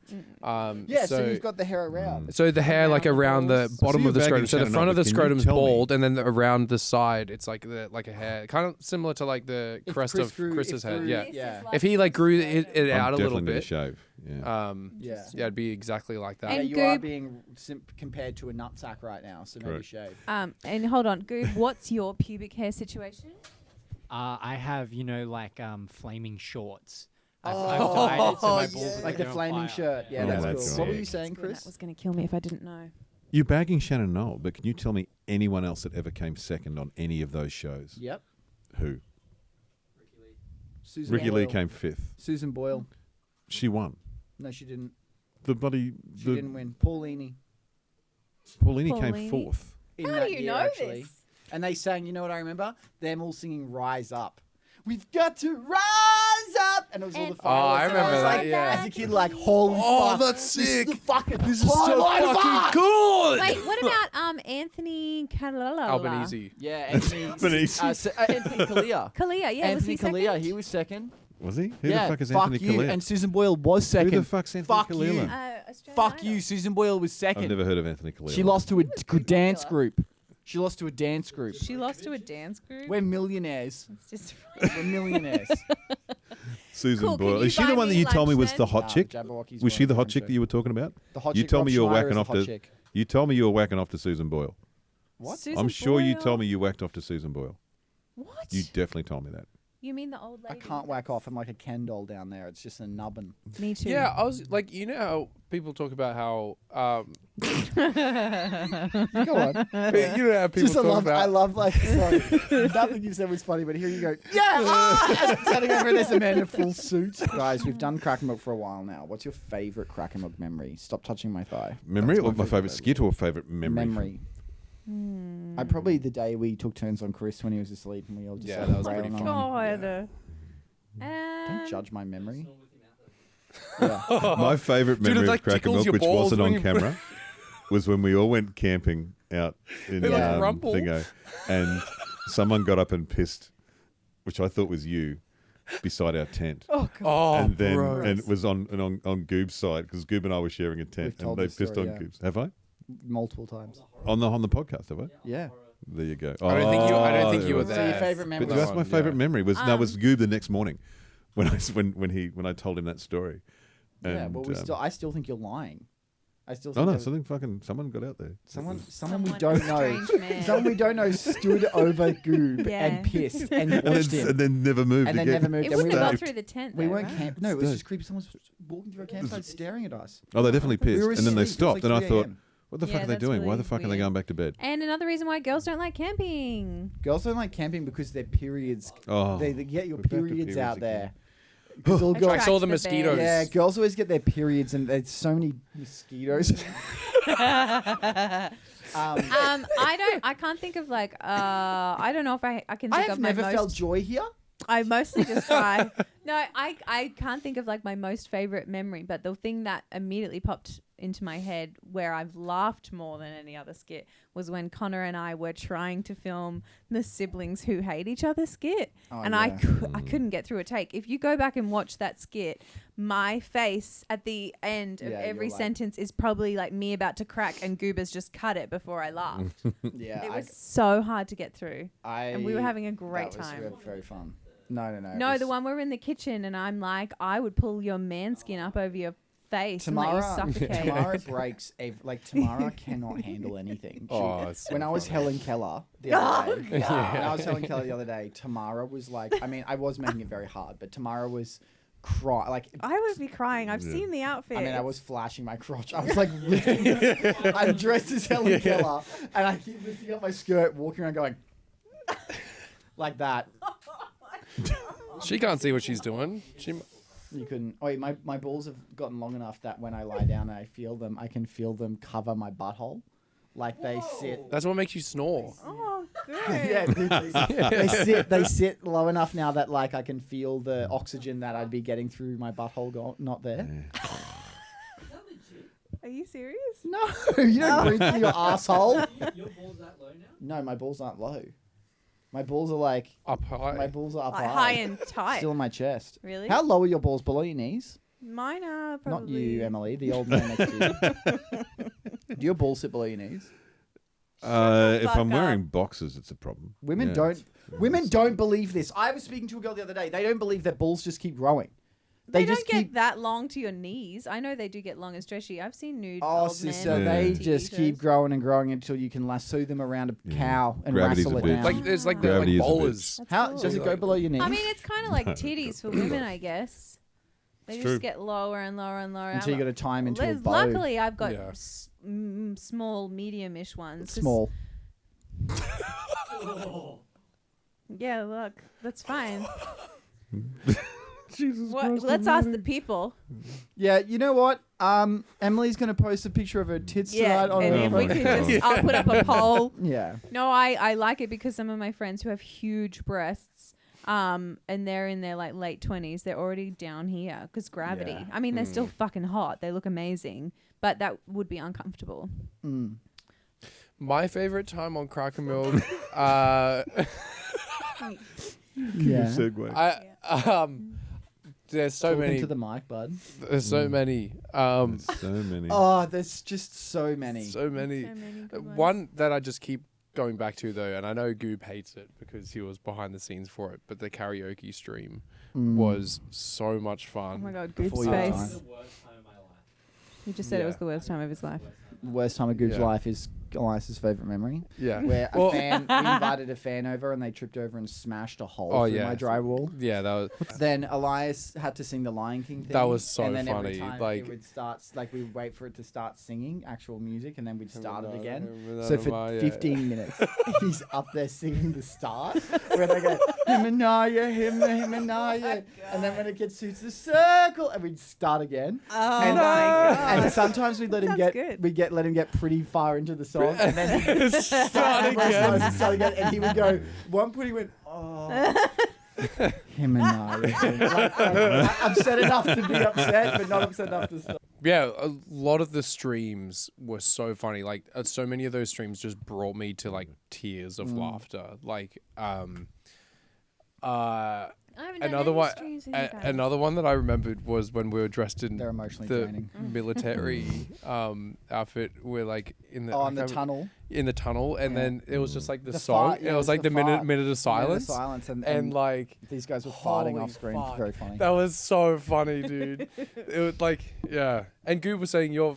Yeah, so you've got the hair around. So the hair like around the balls. bottom So of the you're scrotum. bagging So the Shannon front off, of the but can you scrotum's tell me- bald, and then around the side, it's like a hair, kind of similar to like the If crest Chris of grew- Chris's if head. grew- Yeah. Yeah. If he like grew it out a little definitely need a bit, shave. Yeah. Yeah. yeah, it'd be exactly like that. Yeah, And you are Goob- being compared to a nutsack right now, so maybe Correct. shave. And hold on, Goob, what's your pubic hair situation? I have, like flaming shorts. I've Oh, dyed it so my yeah. balls Like are the on flaming fire. shirt. Yeah, Oh, that's that's cool. What were sick. you saying, That Chris? was going to kill me if I didn't know. You're bagging Shannon Knoll, but can you tell me anyone else that ever came second on any of those shows? Yep. Who? Susan Ricky Lee Boyle. came fifth. Susan Boyle. She won. No, she didn't. The bloody She didn't win. Paulini. Paulini came Paulini. fourth. In How that do you year, know actually. this? And they sang, you know what I remember? Them all singing Rise Up. We've got to rise up! And it was all the And- fireworks. I and remember was that, like, yeah. As a kid, like, holy fuck. that's This is the sick. fucking This is so highlight of art! good. Wait, what about Anthony Calala? Albanese. Yeah, Anthony. Albanese. Anthony Kalia. Kalia, yeah, was Anthony he second? Kalia, he was second. Was he? Who yeah, the fuck is fuck Anthony you. Kalia? And Susan Boyle was second. Who the fuck's Anthony Fuck Kalia? you. Australian Fuck Idol. you. Susan Boyle was second. I've never heard of Anthony Kalia. She lost to a pretty dance popular. group. She lost to a dance group. She lost to a dance group. We're millionaires. It's just We're millionaires. Susan Cool, can Boyle. you Is she buy the one that me you told me lunch was the then? hot chick? Jabberwocky's Was she one the hot different chick show. that you were talking about? The hot You chick, told Rob me you were Schneider whacking is off the hot to. chick. You told me you were whacking off to Susan Boyle. What? Susan I'm sure you Boyle? told me you whacked off to Susan Boyle. What? You definitely told me that. You mean the old I lady? can't whack off. I'm like a Ken doll down there. It's just a nubbin. Me too. Yeah, I was like, you know how people talk about how, Go on. you know how people Just talk about. I love like sorry. Nothing you said was funny, but here you go. Yeah, and I'm turning over and there's a man in a full suit. Guys, we've done CrackerMilk for a while now. What's your favorite CrackerMilk memory? Stop touching my thigh. Memory That's or my favorite skit or favorite memory? Memory. I probably the day we took turns on Chris when he was asleep and we all just Yeah, started that was railing pretty on him. God. Don't judge my memory. Yeah. My favorite Dude, it, memory like, of tickles CrackerMilk, your which balls wasn't when on you- camera, was when we all went camping out in They, like, rumble. Thingo, and someone got up and pissed, which I thought was you, beside our tent. Oh God. Oh, and then bro. and it was on Goob's side because Goob and I were sharing a tent, We've told and they this pissed story, on yeah. Goob's. Have I? Multiple times. On the podcast, have I? Yeah. There you go. I don't think you. I don't think you were So there. your favorite memory? But that's my one, favorite yeah. memory was was Goob the next morning when I told him that story. Yeah. And, Well, I still think you're lying. I still no, think no, that- someone got out there. someone we Someone don't know. strange man. Someone we don't know stood over Goob Yeah. and pissed and and watched then, him. and then never moved And then again. never moved. It and wouldn't we have were- gone through the tent. We though, weren't right? camp. No, it was Stay. just creepy. Someone was walking through a campsite staring at us. Oh, they definitely We pissed, were and then they asleep. It was stopped, like and I 3 thought, a.m. what the Yeah, fuck are they that's doing? Why really the fuck are they weird. going back to bed? And another reason why girls don't like camping. Girls don't like camping because their periods. Oh, They get your we're back to periods periods out again. there. 'Cause all girls- Attracts all the Attract the mosquitoes. yeah, girls always get their periods, and there's so many mosquitoes. I can't think of like I don't know if I can I think have of my never most felt joy here. I mostly just cry. No, I can't think of like my most favorite memory, but the thing that immediately popped into my head where I've laughed more than any other skit was when Connor and I were trying to film the siblings who hate each other skit. Oh, And yeah. I couldn't get through a take. If you go back and watch that skit, my face at the end of Yeah, every you're like- sentence is probably like me about to crack and Goober's just cut it before I laughed. Yeah, It was so hard to get through. I and we were having a great that was time. very, very fun. No. it No, was- the one where we're in the kitchen and I'm like, I would pull your man skin up over your face and let you suffocate. Tamara breaks. Tamara cannot handle anything. Oh, it's when so I was funny. Helen Keller the other day, when I was Helen Keller the other day, Tamara was like, I mean, I was making it very hard, but Tamara was cry. Like I would be crying. I've seen the outfit. I mean, I was flashing my crotch. I was like, I'm dressed as Helen Keller, and I keep lifting up my skirt, walking around going like that. She can't see what she's doing. You couldn't. Oh, wait, my balls have gotten long enough that when I lie down and I feel them, I can feel them cover my butthole. Like they sit. That's what makes you snore. Oh, good. Yeah, dude, they sit low enough now that like I can feel the oxygen that I'd be getting through my butthole not there. Are you serious? No, you don't breathe through your asshole. Your balls that low now? No, my balls aren't low. My balls are like Up high. my balls are up Like high. high and tight. Still in my chest. Really? How low are your balls? Below your knees? Mine are probably. Not you, Emily. The old man next to you. Do your balls sit below your knees? If fuck I'm wearing up. boxers, it's a problem. Women Yeah, don't. it's- Women don't believe this. I was speaking to a girl the other day. They don't believe that balls just keep growing. They just don't get keep. that long to your knees. I know they do get long and stretchy. I've seen nude Oh, old sister, men. they with just TV keep shows. growing and growing until you can lasso them around a Yeah. cow and Gravity's wrestle a it bitch. down. Like it's like they're like Gravity is a bitch. bowlers. That's How cool. does it go below your knees? I mean, it's kind of like titties for women, I guess. They It's just true. get lower and lower and lower. Until you got to time into a There's- bow. Luckily, I've got Yeah. small, medium-ish ones. 'cause- Small. Yeah, look, that's fine. Jesus Let's ask the people. Yeah, you know what? Emily's gonna post a picture of her tits Yeah, tonight on and her if we phone. could just, I'll put up a poll. Yeah. No, I like it because some of my friends who have huge breasts, and they're in their like late 20s, they're already down here because gravity. Yeah. I mean, they're still fucking hot. They look amazing, but that would be uncomfortable. Mm. My favorite time on CrackerMilk. Yeah. There's so Talking many. to the mic, bud. There's so many. So many. Oh, there's just so many. So many. So many good ones. One that I just keep going back to though, and I know Goob hates it because he was behind the scenes for it, but the karaoke stream was so much fun. Oh my god, good Before your space. time. The worst time of my life. He just said it Yeah. was the worst time of his life. The worst time of Goob's Yeah. life is Elias's favourite memory. Yeah. Where Well- we invited a fan over and they tripped over and smashed a hole Oh, through yeah. my drywall. Yeah, that was Then Elias had to sing the Lion King thing. That was so and then funny, Every time like- it would start, like we would wait for it to start singing actual music, and then we'd start it again. Yeah. So for 15 minutes, he's up there singing the start, where they go Himanaya, Himanaya, and then when it gets to the circle, and we'd start again. Oh and, my god. and sometimes we'd let him Sounds get, good. let him get pretty far into the song, and then he'd Start again. start again, and he would go. One point he went, oh. Him and I. I'm upset enough to be upset, but not upset enough to stop. Yeah, a lot of the streams were so funny. Like, so many of those streams just brought me to like tears of laughter. Like, I haven't done another any one. streams with you guys. Another one that I remembered was when we were dressed in They're emotionally the draining. military outfit. We're like in the Oh, in the tunnel. in the tunnel, and Yeah. then it was just like the, The song. fart, yeah, it was like the fart. minute of silence, Silence, and like these guys were farting holy off screen. fuck. Very funny. that was so funny, dude. It was like, yeah. And Goob was saying your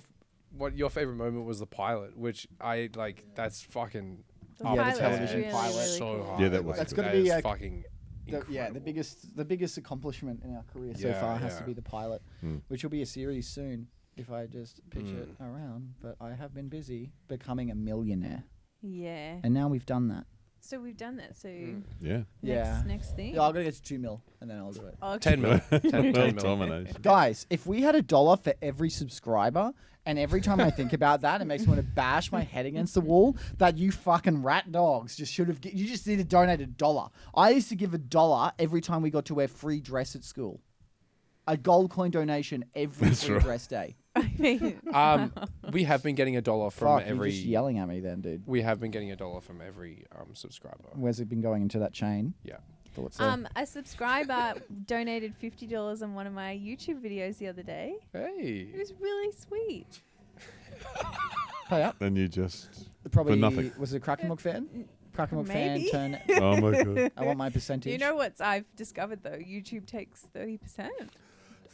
favorite moment was the pilot, which I like. That's fucking The Yeah, the pilot's television really, pilot. really so cool. hard. Yeah, that was That's good. gonna That be is a- fucking. The Incredible. biggest accomplishment in our career so Yeah, far has yeah. to be the pilot, Mm. which will be a series soon if I just pitch it around. But I have been busy becoming a millionaire, Yeah. and now we've done that. So we've done that. So Yeah. Yeah. next thing. Yeah, I'm gonna get to 2 mil, and then I'll do it. Okay. 10 mil. 10 mil. Domination. Guys, if we had $1 for every subscriber, and every time I think about that, it makes me want to bash my head against the wall. That you fucking rat dogs just should have. You just need to donate $1. I used to give $1 every time we got to wear free dress at school. A gold coin donation every That's free right. dress day. I mean, We have been getting $1 from Fuck, every. you're just yelling at me then, dude. We have been getting $1 from every subscriber. Where's it been going into that chain? Yeah. Thoughts there? a subscriber donated $50 on one of my YouTube videos the other day. It Hey. was really sweet. Pay up. And you just. Probably nothing. Was it a CrackerMilk fan? CrackerMilk Maybe. fan. Oh my god. I want my percentage. You know what I've discovered though? YouTube takes 30%.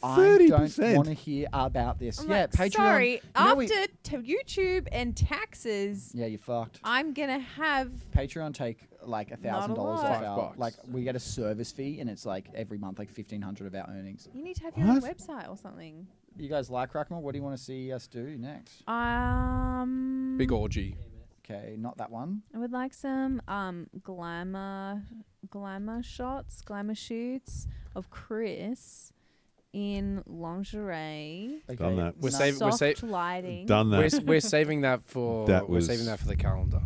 I 30%. don't want to hear about this. I'm yeah, like, Patreon. sorry, You know after YouTube and taxes, yeah, you're fucked. I'm gonna have Patreon take like $1,000 Not a off lot. our $5. like we get a service fee and it's like every month like 1,500 of our earnings. You need to have your own What? website or something. You guys like CrackerMilk? What do you want to see us do next? Big orgy. Okay, not that one. I would like some glamour shoots of Chris in lingerie. Okay, Done that. We're no, saving- we're soft sa- lighting. Done that. We're saving that for we're saving that for the calendar.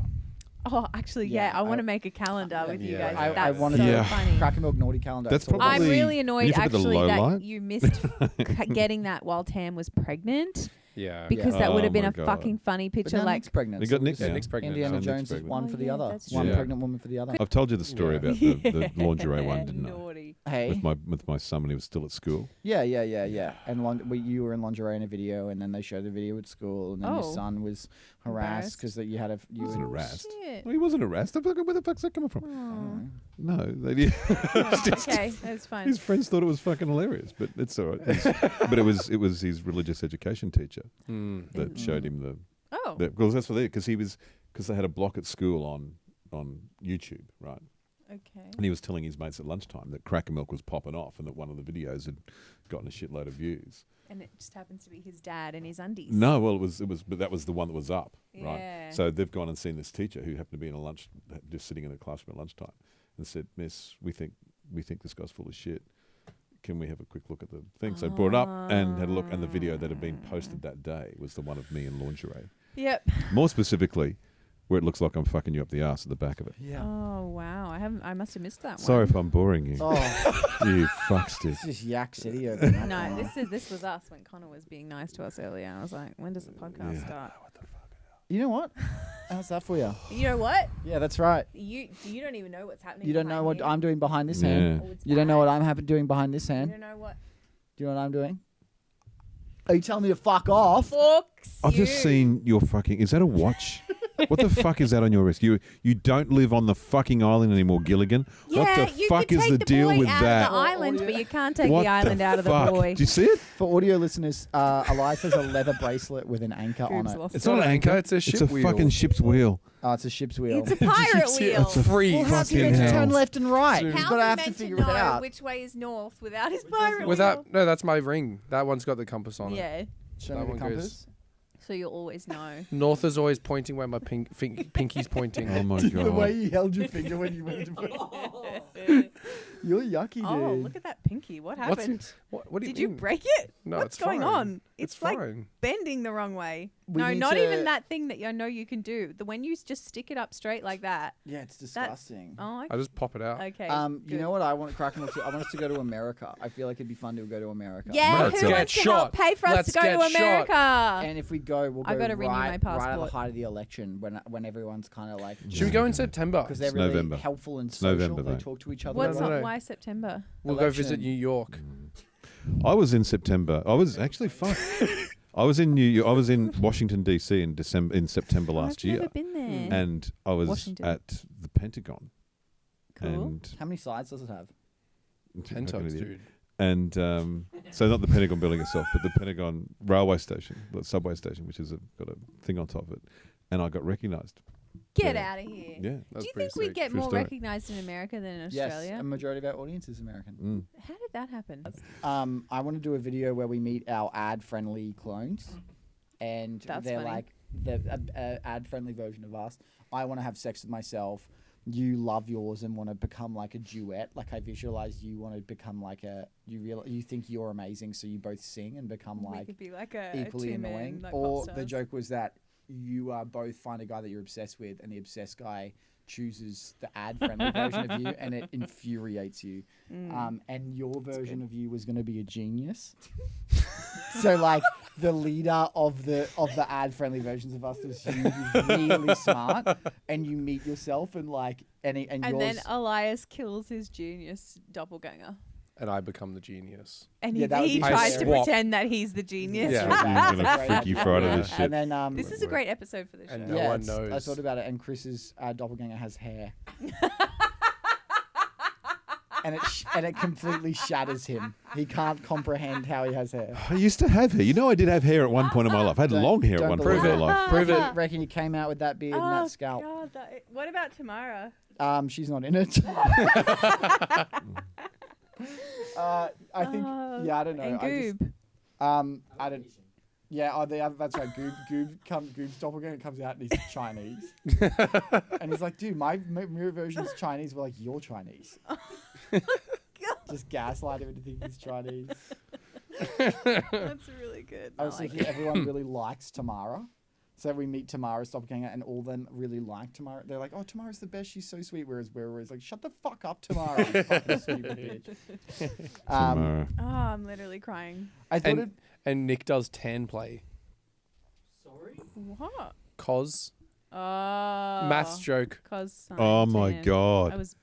Oh, actually, Yeah, I want I- to make a calendar with you Yeah. guys. I That's wanna so do a funny. CrackerMilk naughty calendar. That's all about I'm probably- really when annoyed you forget the actually low that light. you missed getting that while Tam was pregnant Yeah. because that would have Oh been my a God. fucking funny But picture. now Like, Nick's pregnant. We so got it Nick was now. Nick's pregnant. Indiana Nick's Jones is pregnant. one Oh, for the yeah, other. that's One true. pregnant woman for the other. I've told you the story Yeah. about the lingerie one, didn't I? Naughty. Hey. With my son when he was still at school. Yeah. And you were in lingerie in a video, and then they showed the video at school, and then your Oh. son was harassed because that you had a you Wasn't were harassed. Shit. Well, he wasn't harassed. Where the fuck's that coming from? Oh. No, they did. Okay, that's fine. His friends thought it was fucking hilarious, but it's all right. But it was his religious education teacher that showed him Oh. because that's what because they had a block at school on YouTube, right? Okay. And he was telling his mates at lunchtime that CrackerMilk was popping off and that one of the videos had gotten a shitload of views. And it just happens to be his dad and his undies. No, well, but that was the one that was up, Yeah. right? So they've gone and seen this teacher who happened to be just sitting in a classroom at lunchtime, and said, "Miss, we think this guy's full of shit. Can we have a quick look at the thing?" So I brought it up and had a look, and the video that had been posted that day was the one of me in lingerie. Yep. More specifically, where it looks like I'm fucking you up the ass at the back of it. Yeah. Oh wow, I must have missed that Sorry one. if I'm boring you. Oh, You fuckstick. this is Yak City over there. No, this was us when Connor was being nice to us earlier. I was like, when does the podcast start? You know what? How's that for you? You know what? Yeah, that's right. You don't even know what's happening. You don't know behind what here. I'm doing behind this Yeah. hand. Oh, it's You don't know bad. what I'm doing behind this You hand. don't know what. Do you know what I'm doing? Are you telling me to fuck off? Fucks I've you. just seen your fucking. Is that a watch? What the fuck is that on your wrist? You don't live on the fucking island anymore, Gilligan. Yeah, What the you fuck could is take the deal boy with out that? Of the island, but you can't take What the island out of the fuck? boy. Do you see it? For audio listeners, Elias has a leather bracelet with an anchor on Goob's it. lost It's it. not an anchor. It's a It's ship a wheel. fucking ship's wheel. Oh, it's a ship's wheel. It's a pirate wheel. It's a Free. Well, how's he fucking meant to hell. turn left and right? How He's How's got to he have to meant figure to it know out. which way is north without his pirate Without wheel? no, that's my ring. That one's got the compass on it. Yeah, Show that me the one compass. goes- so you'll always know. North is always pointing where my pinky's pointing. Oh my The way god. you held your finger when you went to put it. You're yucky, dude. Oh, look at that pinky. What What's happened? What do you Did you mean? break it? No, What's it's going fine. on? It's like fine. bending the wrong way. We No, need not to- even that thing that I know you can do. The when you just stick it up straight like that. Yeah, it's disgusting. Oh, I just pop it out. okay. You good. know what I want CrackerMilk to? I want us to go to America. I feel like it'd be fun to go to America. Yeah, Let's who get wants to help shot. pay for us Let's to go get to shot. America? And if we go, we'll go I gotta renew my right at the passport. height of the election when everyone's kind of like Should we go in September? because they're It's really November. helpful and It's social. November, They mate. talk to each other. What's a lot. No, up? no. Why September? We'll go visit Election. New York. I was in September. I was actually fun. I was in New York. I was in Washington DC in September last I've year, never been there. and I was Washington. at the Pentagon. Cool. And How many sides does it have? Pentones, dude. And so not the Pentagon building itself, but the Pentagon railway station, the subway station, which has got a thing on top of it. And I got recognised. Get Yeah. out of here. Yeah. That's Do you pretty think we sick. get True more story. recognised in America than in Yes, Australia? a majority of our audience is American. Mm. How did that happen? I want to do a video where we meet our ad-friendly clones, and That's they're funny. like the ad-friendly version of us. I want to have sex with myself. You love yours and want to become like a duet. Like I visualize you want to become like you think you're amazing, so you both sing and become we like could be like a equally two-man, annoying. like, Or pop the stars. joke was that you both find a guy that you're obsessed with, and the obsessed guy chooses the ad-friendly version of you, and it infuriates you. And your version of you was going to be a genius. So like the leader of the ad-friendly versions of us was you, who's really smart, and you meet yourself and like and And yours. then Elias kills his genius doppelganger. And I become the genius. And Yeah, that would he be tries to swap. pretend that he's the genius. Yeah. You're going to Great Freaky idea. Friday this Yeah. shit. And then This is a great episode for this show. And no one I knows. thought about it, and Chris's doppelganger has hair. and it completely shatters him. He can't comprehend how he has hair. I used to have hair. You know, I did have hair at one point in my life. I had long hair at one point in my life. Prove it. Reckon you came out with that beard and that scalp. God, what about Tamara? She's not in it. I think. Yeah, I don't know. And Goob. I don't. Yeah, that's right. Goob's doppelganger comes out and he's Chinese. And he's like, dude, my mirror version's Chinese. We're like, you're Chinese. Just gaslight him into thinking he's Chinese. That's really good. I was thinking everyone really likes Tamara. So we meet Tamara's doppelganger and all of them really like Tamara. They're like, oh, Tamara's the best. She's so sweet. Whereas we're always like, shut the fuck up, Tamara. You fucking stupid bitch. Tamara. I'm literally crying. I thought And Nick does tan play. Sorry? What? Cos. Oh. Maths joke. Cause Oh my God. I was,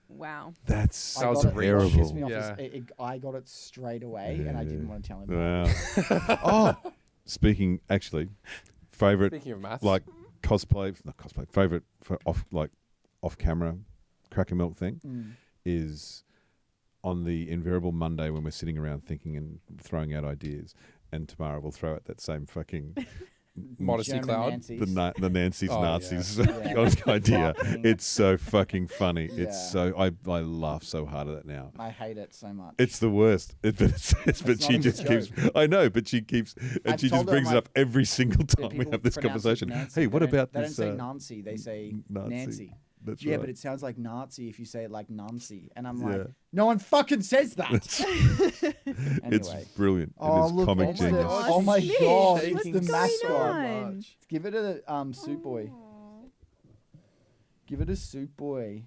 wow. That was was terrible. What pissed me off Yeah. is I got it straight away and I didn't want to tell him. Wow. Oh, speaking actually, favorite Speaking of maths. like cosplay, not cosplay. Favorite for off camera, CrackerMilk thing is on the invariable Monday when we're sitting around thinking and throwing out ideas, and Tamara will throw out that same fucking Modesty German Cloud. Nancy's. the Nancy's Oh, Nazis Yeah. idea. Fucking- It's so fucking funny. Yeah. It's so I laugh so hard at it now. I hate it so much. It's the worst. But not she even just a keeps. I know, but she keeps, and I've she told just her, brings I'm it up every single that time we people have this pronounce it conversation. Nancy. Hey, They what don't- about they this? don't say Nancy, they say Nancy. That's Yeah, right. but it sounds like Nazi if you say it like Nancy. And I'm Yeah. like, no one fucking says that. It's Anyway. brilliant. Oh, it is look, comic it's genius. oh my Smidge, God, it's what's the going mascot. on? Give it a Soup Boy. Give it a Soup Boy.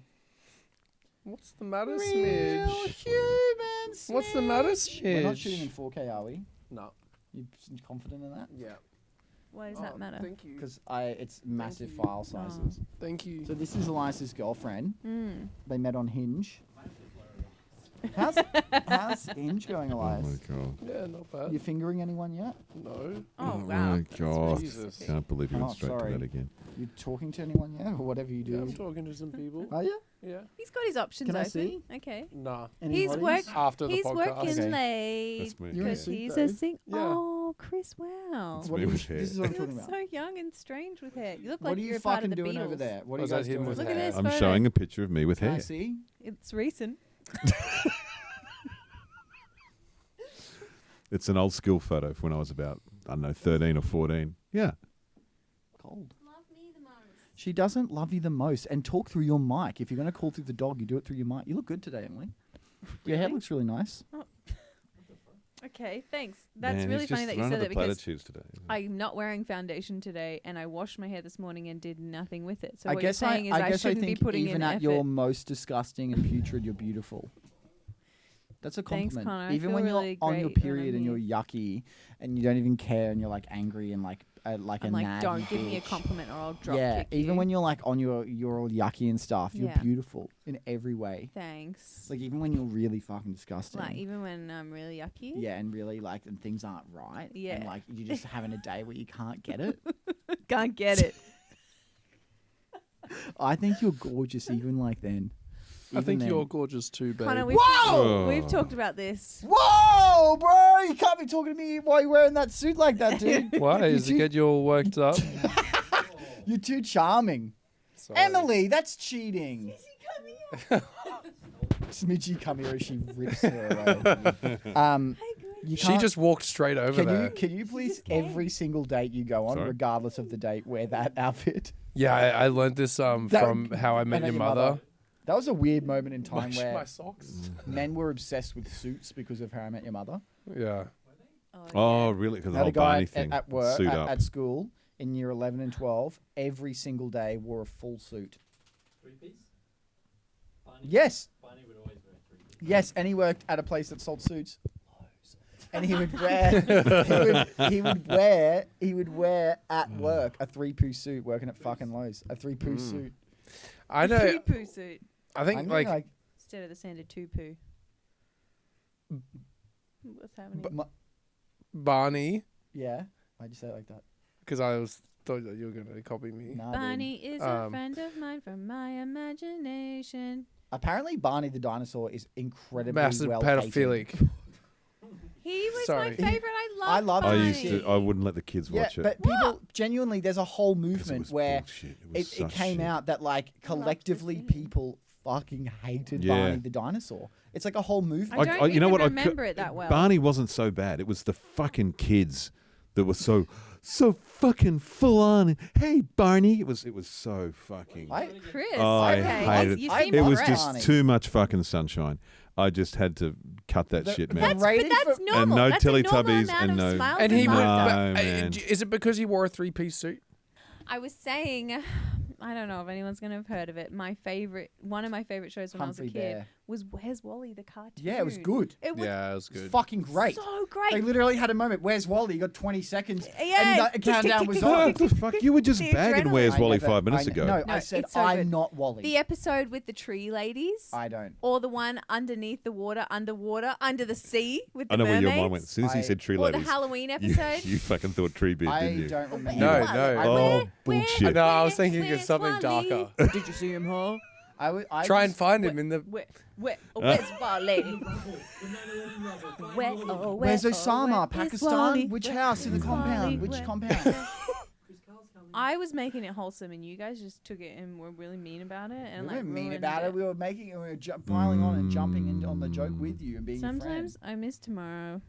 What's the matter, Real Smidge? human What's the matter, Smidge. We're not Smidge? shooting in 4K, are we? No. You confident in that? Yeah. Why does that matter? Thank you. Because it's massive you. file sizes. Thank you. So this is Elias's girlfriend. Mm. They met on Hinge. How's Hinge going, Oh Elias? my God. Yeah, not bad. You fingering anyone yet? No. Oh, wow. my That's God. really Jesus. specific. Can't believe you went Oh, straight sorry. to that again. You talking to anyone yet, or whatever you Yeah, I'm do? talking to some people. Are you? Yeah. He's got his options Can I open. see? Okay. Nah. Any He's hotties? After the He's podcast. working Okay. late That's me. You're in a because suit, he's though. a sing. Yeah. Oh, Chris! Wow. It's What me are you- with hair. This is what I'm You talking look about. so young and strange with hair. You look What like are you're you a part fucking of the doing Beatles. over there? What are you Was that guys him doing? with Look over at there? this I'm photo. showing a picture of me with Can I hair. see? It's recent. It's an old school photo from when I was about, I don't know, 13 or 14. Yeah. Cold. She doesn't love you the most. And talk through your mic. If you're going to call through the dog, you do it through your mic. You look good today, Emily. Your hair Really? looks really nice. Okay, thanks. That's Man, really he's funny just that you thrown said at that the because platitudes today. I'm not wearing foundation today, and I washed my hair this morning and did nothing with it. So I what guess you're I, saying is I guess I shouldn't think be putting even in at effort. your most disgusting and putrid, you're beautiful. That's a Thanks, compliment. Connor. I Even feel when really you're on your great when I'm period and you're here. yucky and you don't even care and you're like angry and like I'm a like, naggy don't give me a bitch. compliment or I'll drop Yeah, kick even you. when you're like on you're all yucky and stuff, you're Yeah. beautiful in every way. Thanks. Like even when you're really fucking disgusting. Like even when I'm really yucky. yeah, and really like and things aren't right. Yeah. And like you're just having a day where you can't get it. Can't get it. I think you're gorgeous even like then. I think then. you're gorgeous too, babe. Connor, Whoa! we've talked about this. Whoa, bro! You can't be talking to me while you're wearing that suit like that, dude. Why? You're Does it too- get you all worked up? You're too charming. Sorry. Emily, that's cheating. Smidgy, come here as she rips her away. You She can't- just walked straight over there. Can you please every single date you go on, Sorry? regardless of the date, wear that outfit? Yeah, I learned this from How I Met Your Mother. That was a weird moment in time My where socks. men were obsessed with suits because of How I Met Your Mother. Yeah. Oh, really? Because the Had whole a guy Barney thing. at work, Suit up. at school, in year 11 and 12, every single day wore a full suit. Three-piece? Barney, Yes, Barney would always wear a three-piece. yes, and he worked at a place that sold suits. And he would wear, he would wear at work a three-piece suit, working at fucking Lowe's. A three-piece suit. I know. Three-poo suit I think I'm like gonna, instead of the standard two-poo. What's happening? Barney, yeah. Why'd you say it like that? because thought that you were gonna copy me. Nah, Barney is Um, a friend of mine from my imagination. Apparently, Barney the dinosaur is incredibly Massive well pedophilic. catered. He was Sorry. my favorite. I love Barney. I wouldn't let the kids Yeah, watch it. but people genuinely, there's a whole 'Cause it movement was where bullshit. it came out that like collectively scene. people fucking hated Yeah. Barney the dinosaur. It's like a whole movement. I don't you know even what? remember it that well. Barney wasn't so bad. It was the fucking kids that were so fucking full on. Hey, Barney. It was so fucking. Chris. Oh, I okay. hated You it. seem It was impressed. Barney. just too much fucking sunshine. I just had to cut that shit, man. That's- But rated that's for- normal. And no That's a normal Teletubbies amount and of no- smiles And he and would. laughter. No, man. Is it because he wore a 3-piece suit? I was saying, I don't know if anyone's going to have heard of it. One of my favorite shows when Humphrey I was a kid Bear. was Where's Wally the cartoon. Yeah, it was good. It was Yeah, it was It was good. fucking great. so great. They literally had a moment. Where's Wally? You got 20 seconds. Yeah. And the countdown was What on. the fuck? You were just The bagging adrenaline. Where's Wally I 5 minutes never- ago. No, No, I said it's so I'm good. not Wally. The episode with the tree ladies. I don't. Or the one underneath the water, underwater, under the sea with the I know where mermaids. your mind went. As soon as he said tree Or the ladies, Halloween you, episode. you fucking thought tree beard, I didn't you? don't remember. No, Where- no. where- Oh, where- bullshit. No, I was thinking of where's something Wally? darker. Did you see him, huh? I Try and was- find him in the. Where's Wally? Where's Osama? where's Pakistan? Wally? Which Where- house in the where's compound? Wally? Which Where- compound? I was making it wholesome, and you guys just took it and were really mean about it. And We like weren't mean ruined about it. We were making it. We were piling on and jumping in on the joke with you and being your Sometimes friend. I miss tomorrow.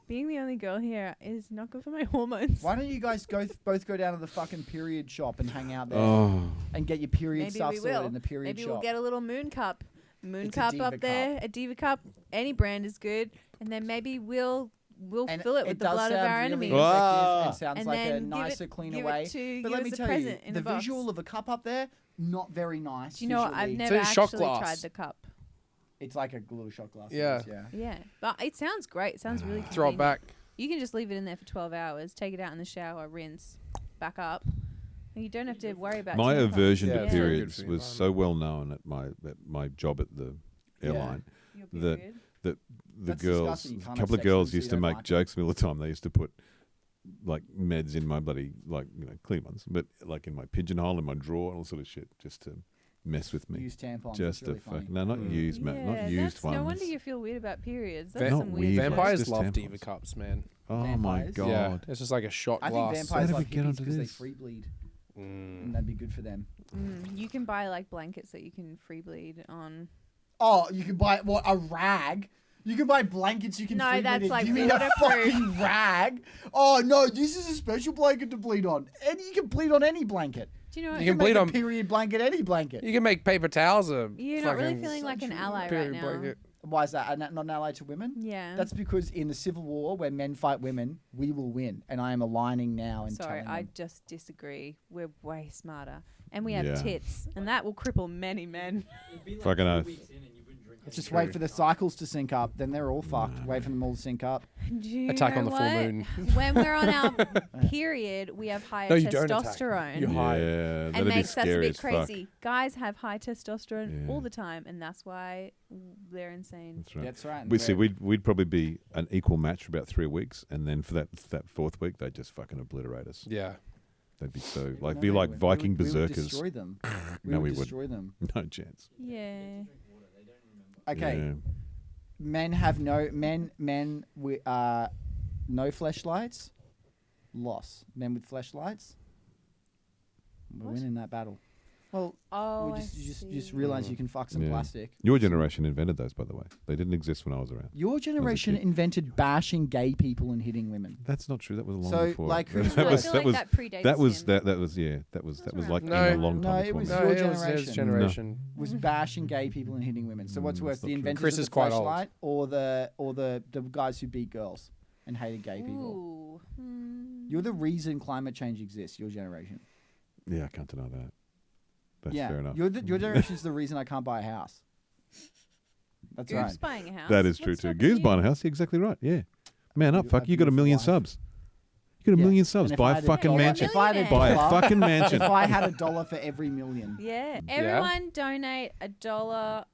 Being the only girl here is not good for my hormones. Why don't you guys both go down to the fucking period shop and hang out there Oh, and get your period Maybe stuff we sorted will. in the period Maybe shop? we'll get a little moon cup. Moon It's a cup Diva up there, a Diva cup. Any brand is good, and then maybe we'll And fill it with the does blood of sound our really enemies. effective Ah. and sounds And like a then give nicer, it- cleaner give it way. to- But give let us me a tell you, present in the a box. visual of a cup up there, not very nice. Do you know what? I've visually. never a shot actually glass. tried the cup. It's like a little shot glass. Yeah. it is, yeah. Yeah, but it sounds great. It sounds really Throw it convenient. back. You can just leave it in there for 12 hours, take it out in the shower, rinse, back up. And you don't have to worry about my 10 o'clock. aversion Yeah, to it's very good periods for the was so well known at my job at the airline Your that period. that the That's girls, disgusting. You a can't couple have of sex girls with them, used so to you don't make like it. jokes to me all the time. They used to put like meds in my bloody, like, clean ones, but like in my pigeonhole, in my drawer, and all sort of shit, just to mess with me. Use tampons. Just it's really to fuck. funny. No, not used, man. Yeah, Not used that's ones. no wonder you feel weird about periods. Va- That's Not some weird, weird. but shit. Vampires just love tampons. Diva cups, man. Oh my Vampires? god. Yeah, it's just like a shot I think glass. vampires How did love we get hippies onto because they this? free bleed, Mm. and that'd be good for them. You can buy like blankets that you can free bleed on. Oh, you can buy a rag. You can buy blankets you can No, free that's bleed in. like You mean a waterproof. fucking rag? Oh no, this is a special blanket to bleed on, and you can bleed on any blanket. Do you know what? You can make bleed a on- period blanket, any blanket. You can make paper towels a You're not really fucking feeling like an ally right period now. blanket. Why is that? Not an ally to women? Yeah. That's because in the Civil War, where men fight women, we will win, and I am aligning now and Sorry, telling I them. just disagree. We're way smarter. And we have Yeah. tits, and that will cripple many men. It'd be like Fucking 2 oath. weeks in and you wouldn't drink Just any wait for the cycles to sync up, then they're all fucked. Wait for them all to sync up. Do you Attack on know the full what? moon. When we're on our period, we have higher No, you don't attack. testosterone. You hide. Yeah, And that'd be makes us a scary bit as fuck. crazy. Guys have high testosterone Yeah. all the time, and that's why they're insane. That's right. That's right. We see, we'd probably be an equal match for about 3 weeks, and then for that fourth week, they'd just fucking obliterate us. Yeah. They'd be so be like Viking we would berserkers. destroy them. No, we would wouldn't. destroy them. No chance. Yeah. Okay. Yeah. Men have no no fleshlights. Loss. Men with fleshlights. We're What? winning that battle. Well, Oh, we I just see. realize you can fuck some Yeah. plastic. Your generation invented those, by the way. They didn't exist when I was around. Your generation kid. invented bashing gay people and hitting women. That's not true. That was long So, before. like, who's that worse? was I that feel was like that predates that was him. that was yeah. That was around. like No. in a long No, time it before was me. No, your it was generation. his generation. Was bashing gay people and hitting women. So what's worse, that's not the true. inventors Chris of the is quite old. fleshlight or the guys who beat girls and hated gay people? Ooh. You're the reason climate change exists. Your generation. Yeah, I can't deny that. That's yeah, fair enough. your generation is the reason I can't buy a house. That's Goob's right. buying a house. That is true What's too. stopping Goose you? buying a house. Exactly right. Yeah. Man up, You fuck. have You got a beautiful million wife. subs. You got a Yeah. million subs. And if Buy I a had fucking dollar- mansion. If I had a Buy a dollar- fucking mansion. If I had $1 for every million, Yeah. Everyone donate $1.50.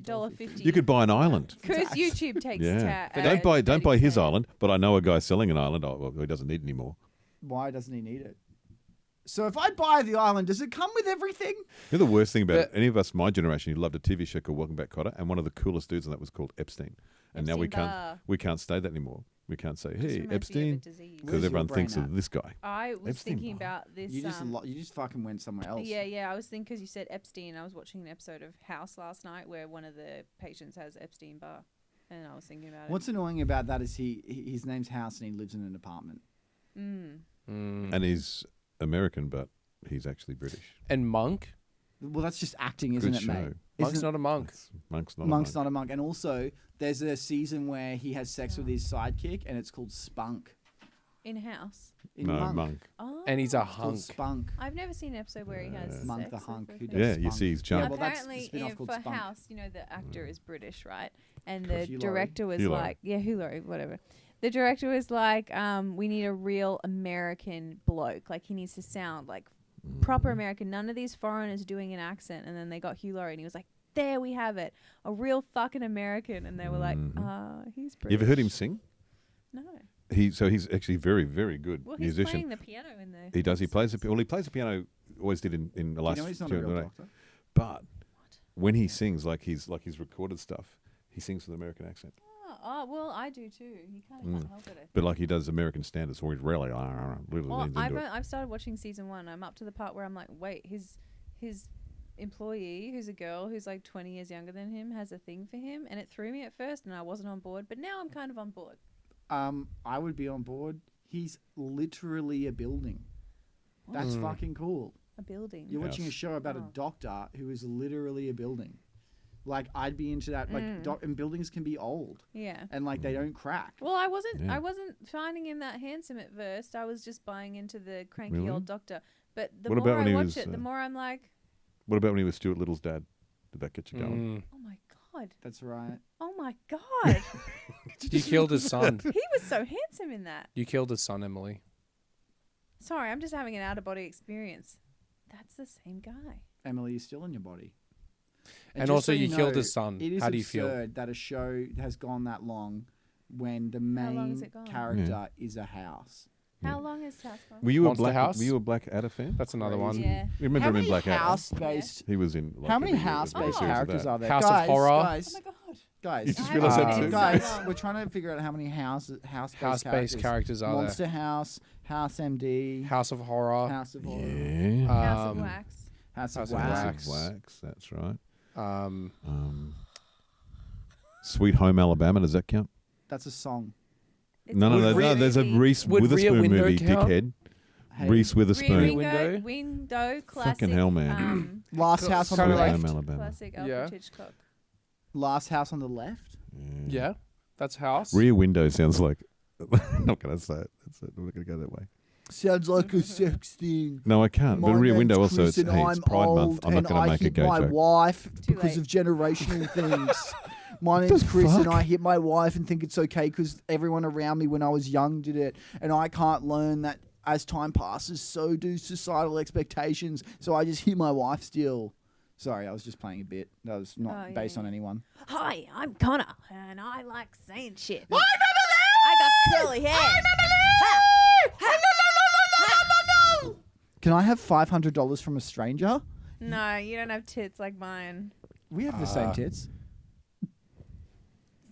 $1.50. You could buy an island. Because YouTube takes Yeah. Don't buy 30 his cent. island, but I know a guy selling an island. Oh, well, he doesn't need any more. why doesn't he need it? So if I buy the island, does it come with everything? You know the worst thing about any of us, my generation, you loved a TV show called Welcome Back, Kotter, and one of the coolest dudes on that was called Epstein. And now we can't say that anymore. We can't say, hey, Epstein, because everyone thinks of this guy. I was Epstein. thinking about this. You just fucking went somewhere else. Yeah. I was thinking because you said Epstein. I was watching an episode of House last night where one of the patients has Epstein-Barr, and I was thinking about What's annoying about that is his name's House and he lives in an apartment. And he's American, but he's actually British. And Monk? Well, that's just acting, isn't Good it, show. mate? Monk's not a monk. Monk's not Monk's a monk. not a monk. And also, there's a season where he has sex with his sidekick, and it's called Spunk. In House. In No, Monk. Oh. And he's a It's called hunk. Spunk. I've never seen an episode where he has Monk sex the with hunk. a Who person. does Yeah, you Spunk? see his jump. well, that's the Apparently, spin-off called for Spunk. House, the actor is British, right? And Hugh the Laurie. director was Hugh Laurie. like, Hugh Laurie, whatever. The director was like, we need a real American bloke. Like, he needs to sound like proper American. None of these foreigners doing an accent. And then they got Hugh Laurie, and he was like, there we have it. A real fucking American. And they were like, he's British. You ever heard him sing? No. He's actually very, very good Well, he's musician. playing the piano in there. He does. He plays the piano. Always did in the last. You know he's not a real doctor? But when he sings, like he's recorded stuff, he sings with an American accent. Oh, well, I do too. You kind of can't help it, I think. But like he does American standards, or he's really Well, leans into it. I've started watching season 1. I'm up to the part where I'm like, wait, his employee, who's a girl who's like 20 years younger than him, has a thing for him, and it threw me at first, and I wasn't on board. But now I'm kind of on board. I would be on board. He's literally a building. That's fucking cool. A building. You're watching a show about a doctor who is literally a building. Like, I'd be into that. Like, and buildings can be old. Yeah. And like they don't crack. Well, I wasn't finding him that handsome at first. I was just buying into the cranky Really? old doctor. But the What more about when I he watch was, it, the more I'm like, What about when he was Stuart Little's dad? Did that get you going? oh my god, That's right. oh my god, You killed his son. he was so handsome in that. You killed his son, Emily. Sorry, I'm just having an out of body experience. That's the same guy. Emily is still in your body. And just also so you know, killed his son. It is How do you feel? absurd that a show has gone that long when the How long has main it gone? character is a house. How long has House gone? Were you Monster House? Were you a Blackadder fan? That's another one. Yeah. You remember How him in many Blackadder? house-based? He was in. Like, How many every year, house-based every series of characters that. are there? House of guys, Horror. Guys, Oh my god. guys, You just I realised haven't that seen too? it in so guys, long. we're trying to figure out how many house-based House-based characters are Monster House, House MD, there. House of Horror. House of Horror, Yeah. House of Wax. House of House of Wax. Wax. Wax. That's right. Um, Sweet Home Alabama. Does that count? That's a song. It's No. a There's a movie. Reese Would Rear Witherspoon Window movie, count? dickhead. Hey, Reese Witherspoon. Rear Window. Window classic. Fucking hell, man. Last House on the Kinda Sweet like- left. Home Alabama. Classic Alfred Yeah. Hitchcock. Last House on the left. yeah, that's House. Rear Window sounds like. I'm not going to say it. That's it. I'm not going to go that way. Sounds like a sex thing. No, I can't. My But Rear name's Window also, Chris it's, and hey, it's I'm Pride old Month. I'm not and going to I make a hit gay my joke. wife Too because late. of generational things. My name's Chris and fuck? I hit my wife and think it's okay because everyone around me when I was young did it, and I can't learn that as time passes, so do societal expectations. So I just hit my wife still. Sorry, I was just playing a bit. That was not Oh, based yeah. on anyone. Hi, I'm Connor, and I like saying shit. I got curly hair. Can I have $500 from a stranger? No, you don't have tits like mine. We have the same tits.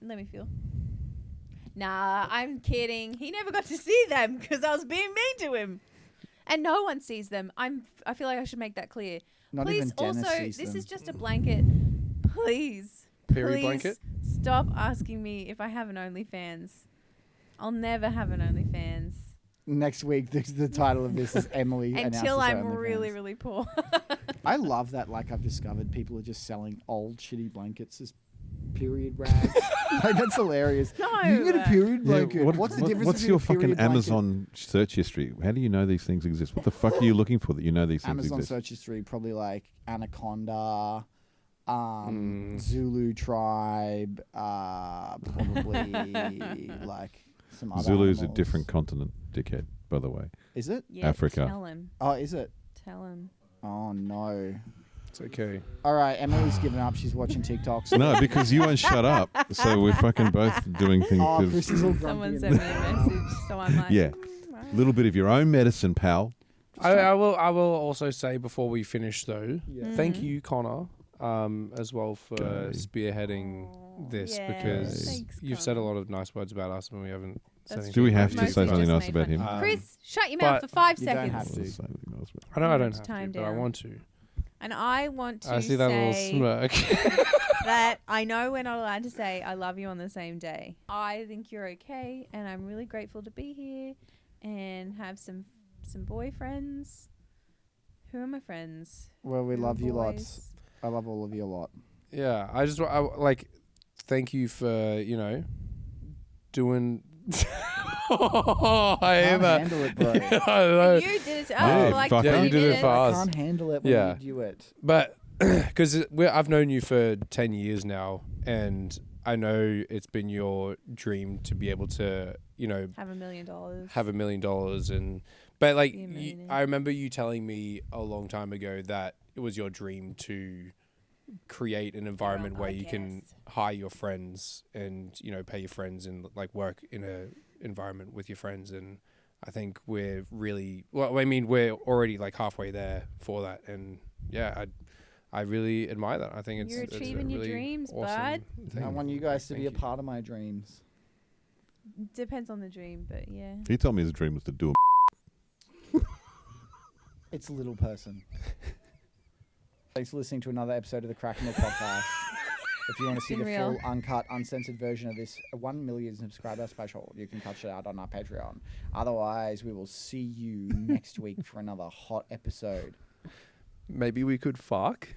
Let me feel. Nah, I'm kidding. He never got to see them because I was being mean to him. And no one sees them. I feel like I should make that clear. Not Please, even Dennis also, sees this them. is just a blanket. Please. Period please blanket? Stop asking me if I have an OnlyFans. I'll never have an OnlyFans. Next week, the title of this is Emily Until announces her I'm OnlyFans. really, really poor. I love that. Like I've discovered, people are just selling old shitty blankets as period rags. Like that's hilarious. No. You can get a period blanket. What's the difference? What's between your a period fucking blanket? Amazon search history? How do you know these things exist? What the fuck are you looking for that you know these things Amazon exist? search history? Probably like Anaconda, Zulu tribe, probably like some other. Zulu's a animals. different continent, dickhead, by the way. Is it? Yeah, Africa. Tell him. Oh, is it? Tell him. Oh no. It's okay. All right, Emily's given up. She's watching TikToks. No, because you won't shut up. So we're fucking both doing things. Oh, 'cause- Chris is all grumpy. Someone and- sent me a message, so I'm like, Yeah. right. little bit of your own medicine, pal. I will also say before we finish though, Yeah. thank you, Connor, as well for Okay. spearheading Aw, this yeah, because thanks, you've said a Connor. lot of nice words about us and we haven't said That's anything. Do we have about to you. say Mostly something just nice made about fun. him? Chris, shut your mouth but for 5 You don't seconds. have to. Say something nice about I know I don't Just have time to, but I down. want to. And I want to I see that little say smirk. that I know we're not allowed to say I love you on the same day. I think you're okay, and I'm really grateful to be here and have some boyfriends. Who are my friends? Well, we Who are love you boys? lots. I love all of you a lot. Yeah, like thank you for, doing I hear Can't that. handle it, bro. I don't know. You did it to us Yeah, for like fuck 20 yeah, you did it minutes. for I us. can't handle it when Yeah. you do it. But because I've known you for 10 years now, and I know it's been your dream to be able to, Have $1 million. have $1 million. But like, Be a millionaire. I remember you telling me a long time ago that it was your dream to create an environment where you can hire your friends and, pay your friends and like work in a environment with your friends. And I think we're really, we're already like halfway there for that. And yeah, I really admire that. I think You're it's achieving a your really dreams, awesome bud. thing. I want you guys to be a Thank you. part of my dreams. Depends on the dream, but yeah. He told me his dream was to do It's a little person. Thanks for listening to another episode of the CrackerMilk podcast. If you want to see Been the real. full, uncut, uncensored version of this 1 million subscriber special, you can catch it out on our Patreon. Otherwise, we will see you next week for another hot episode. Maybe we could fuck.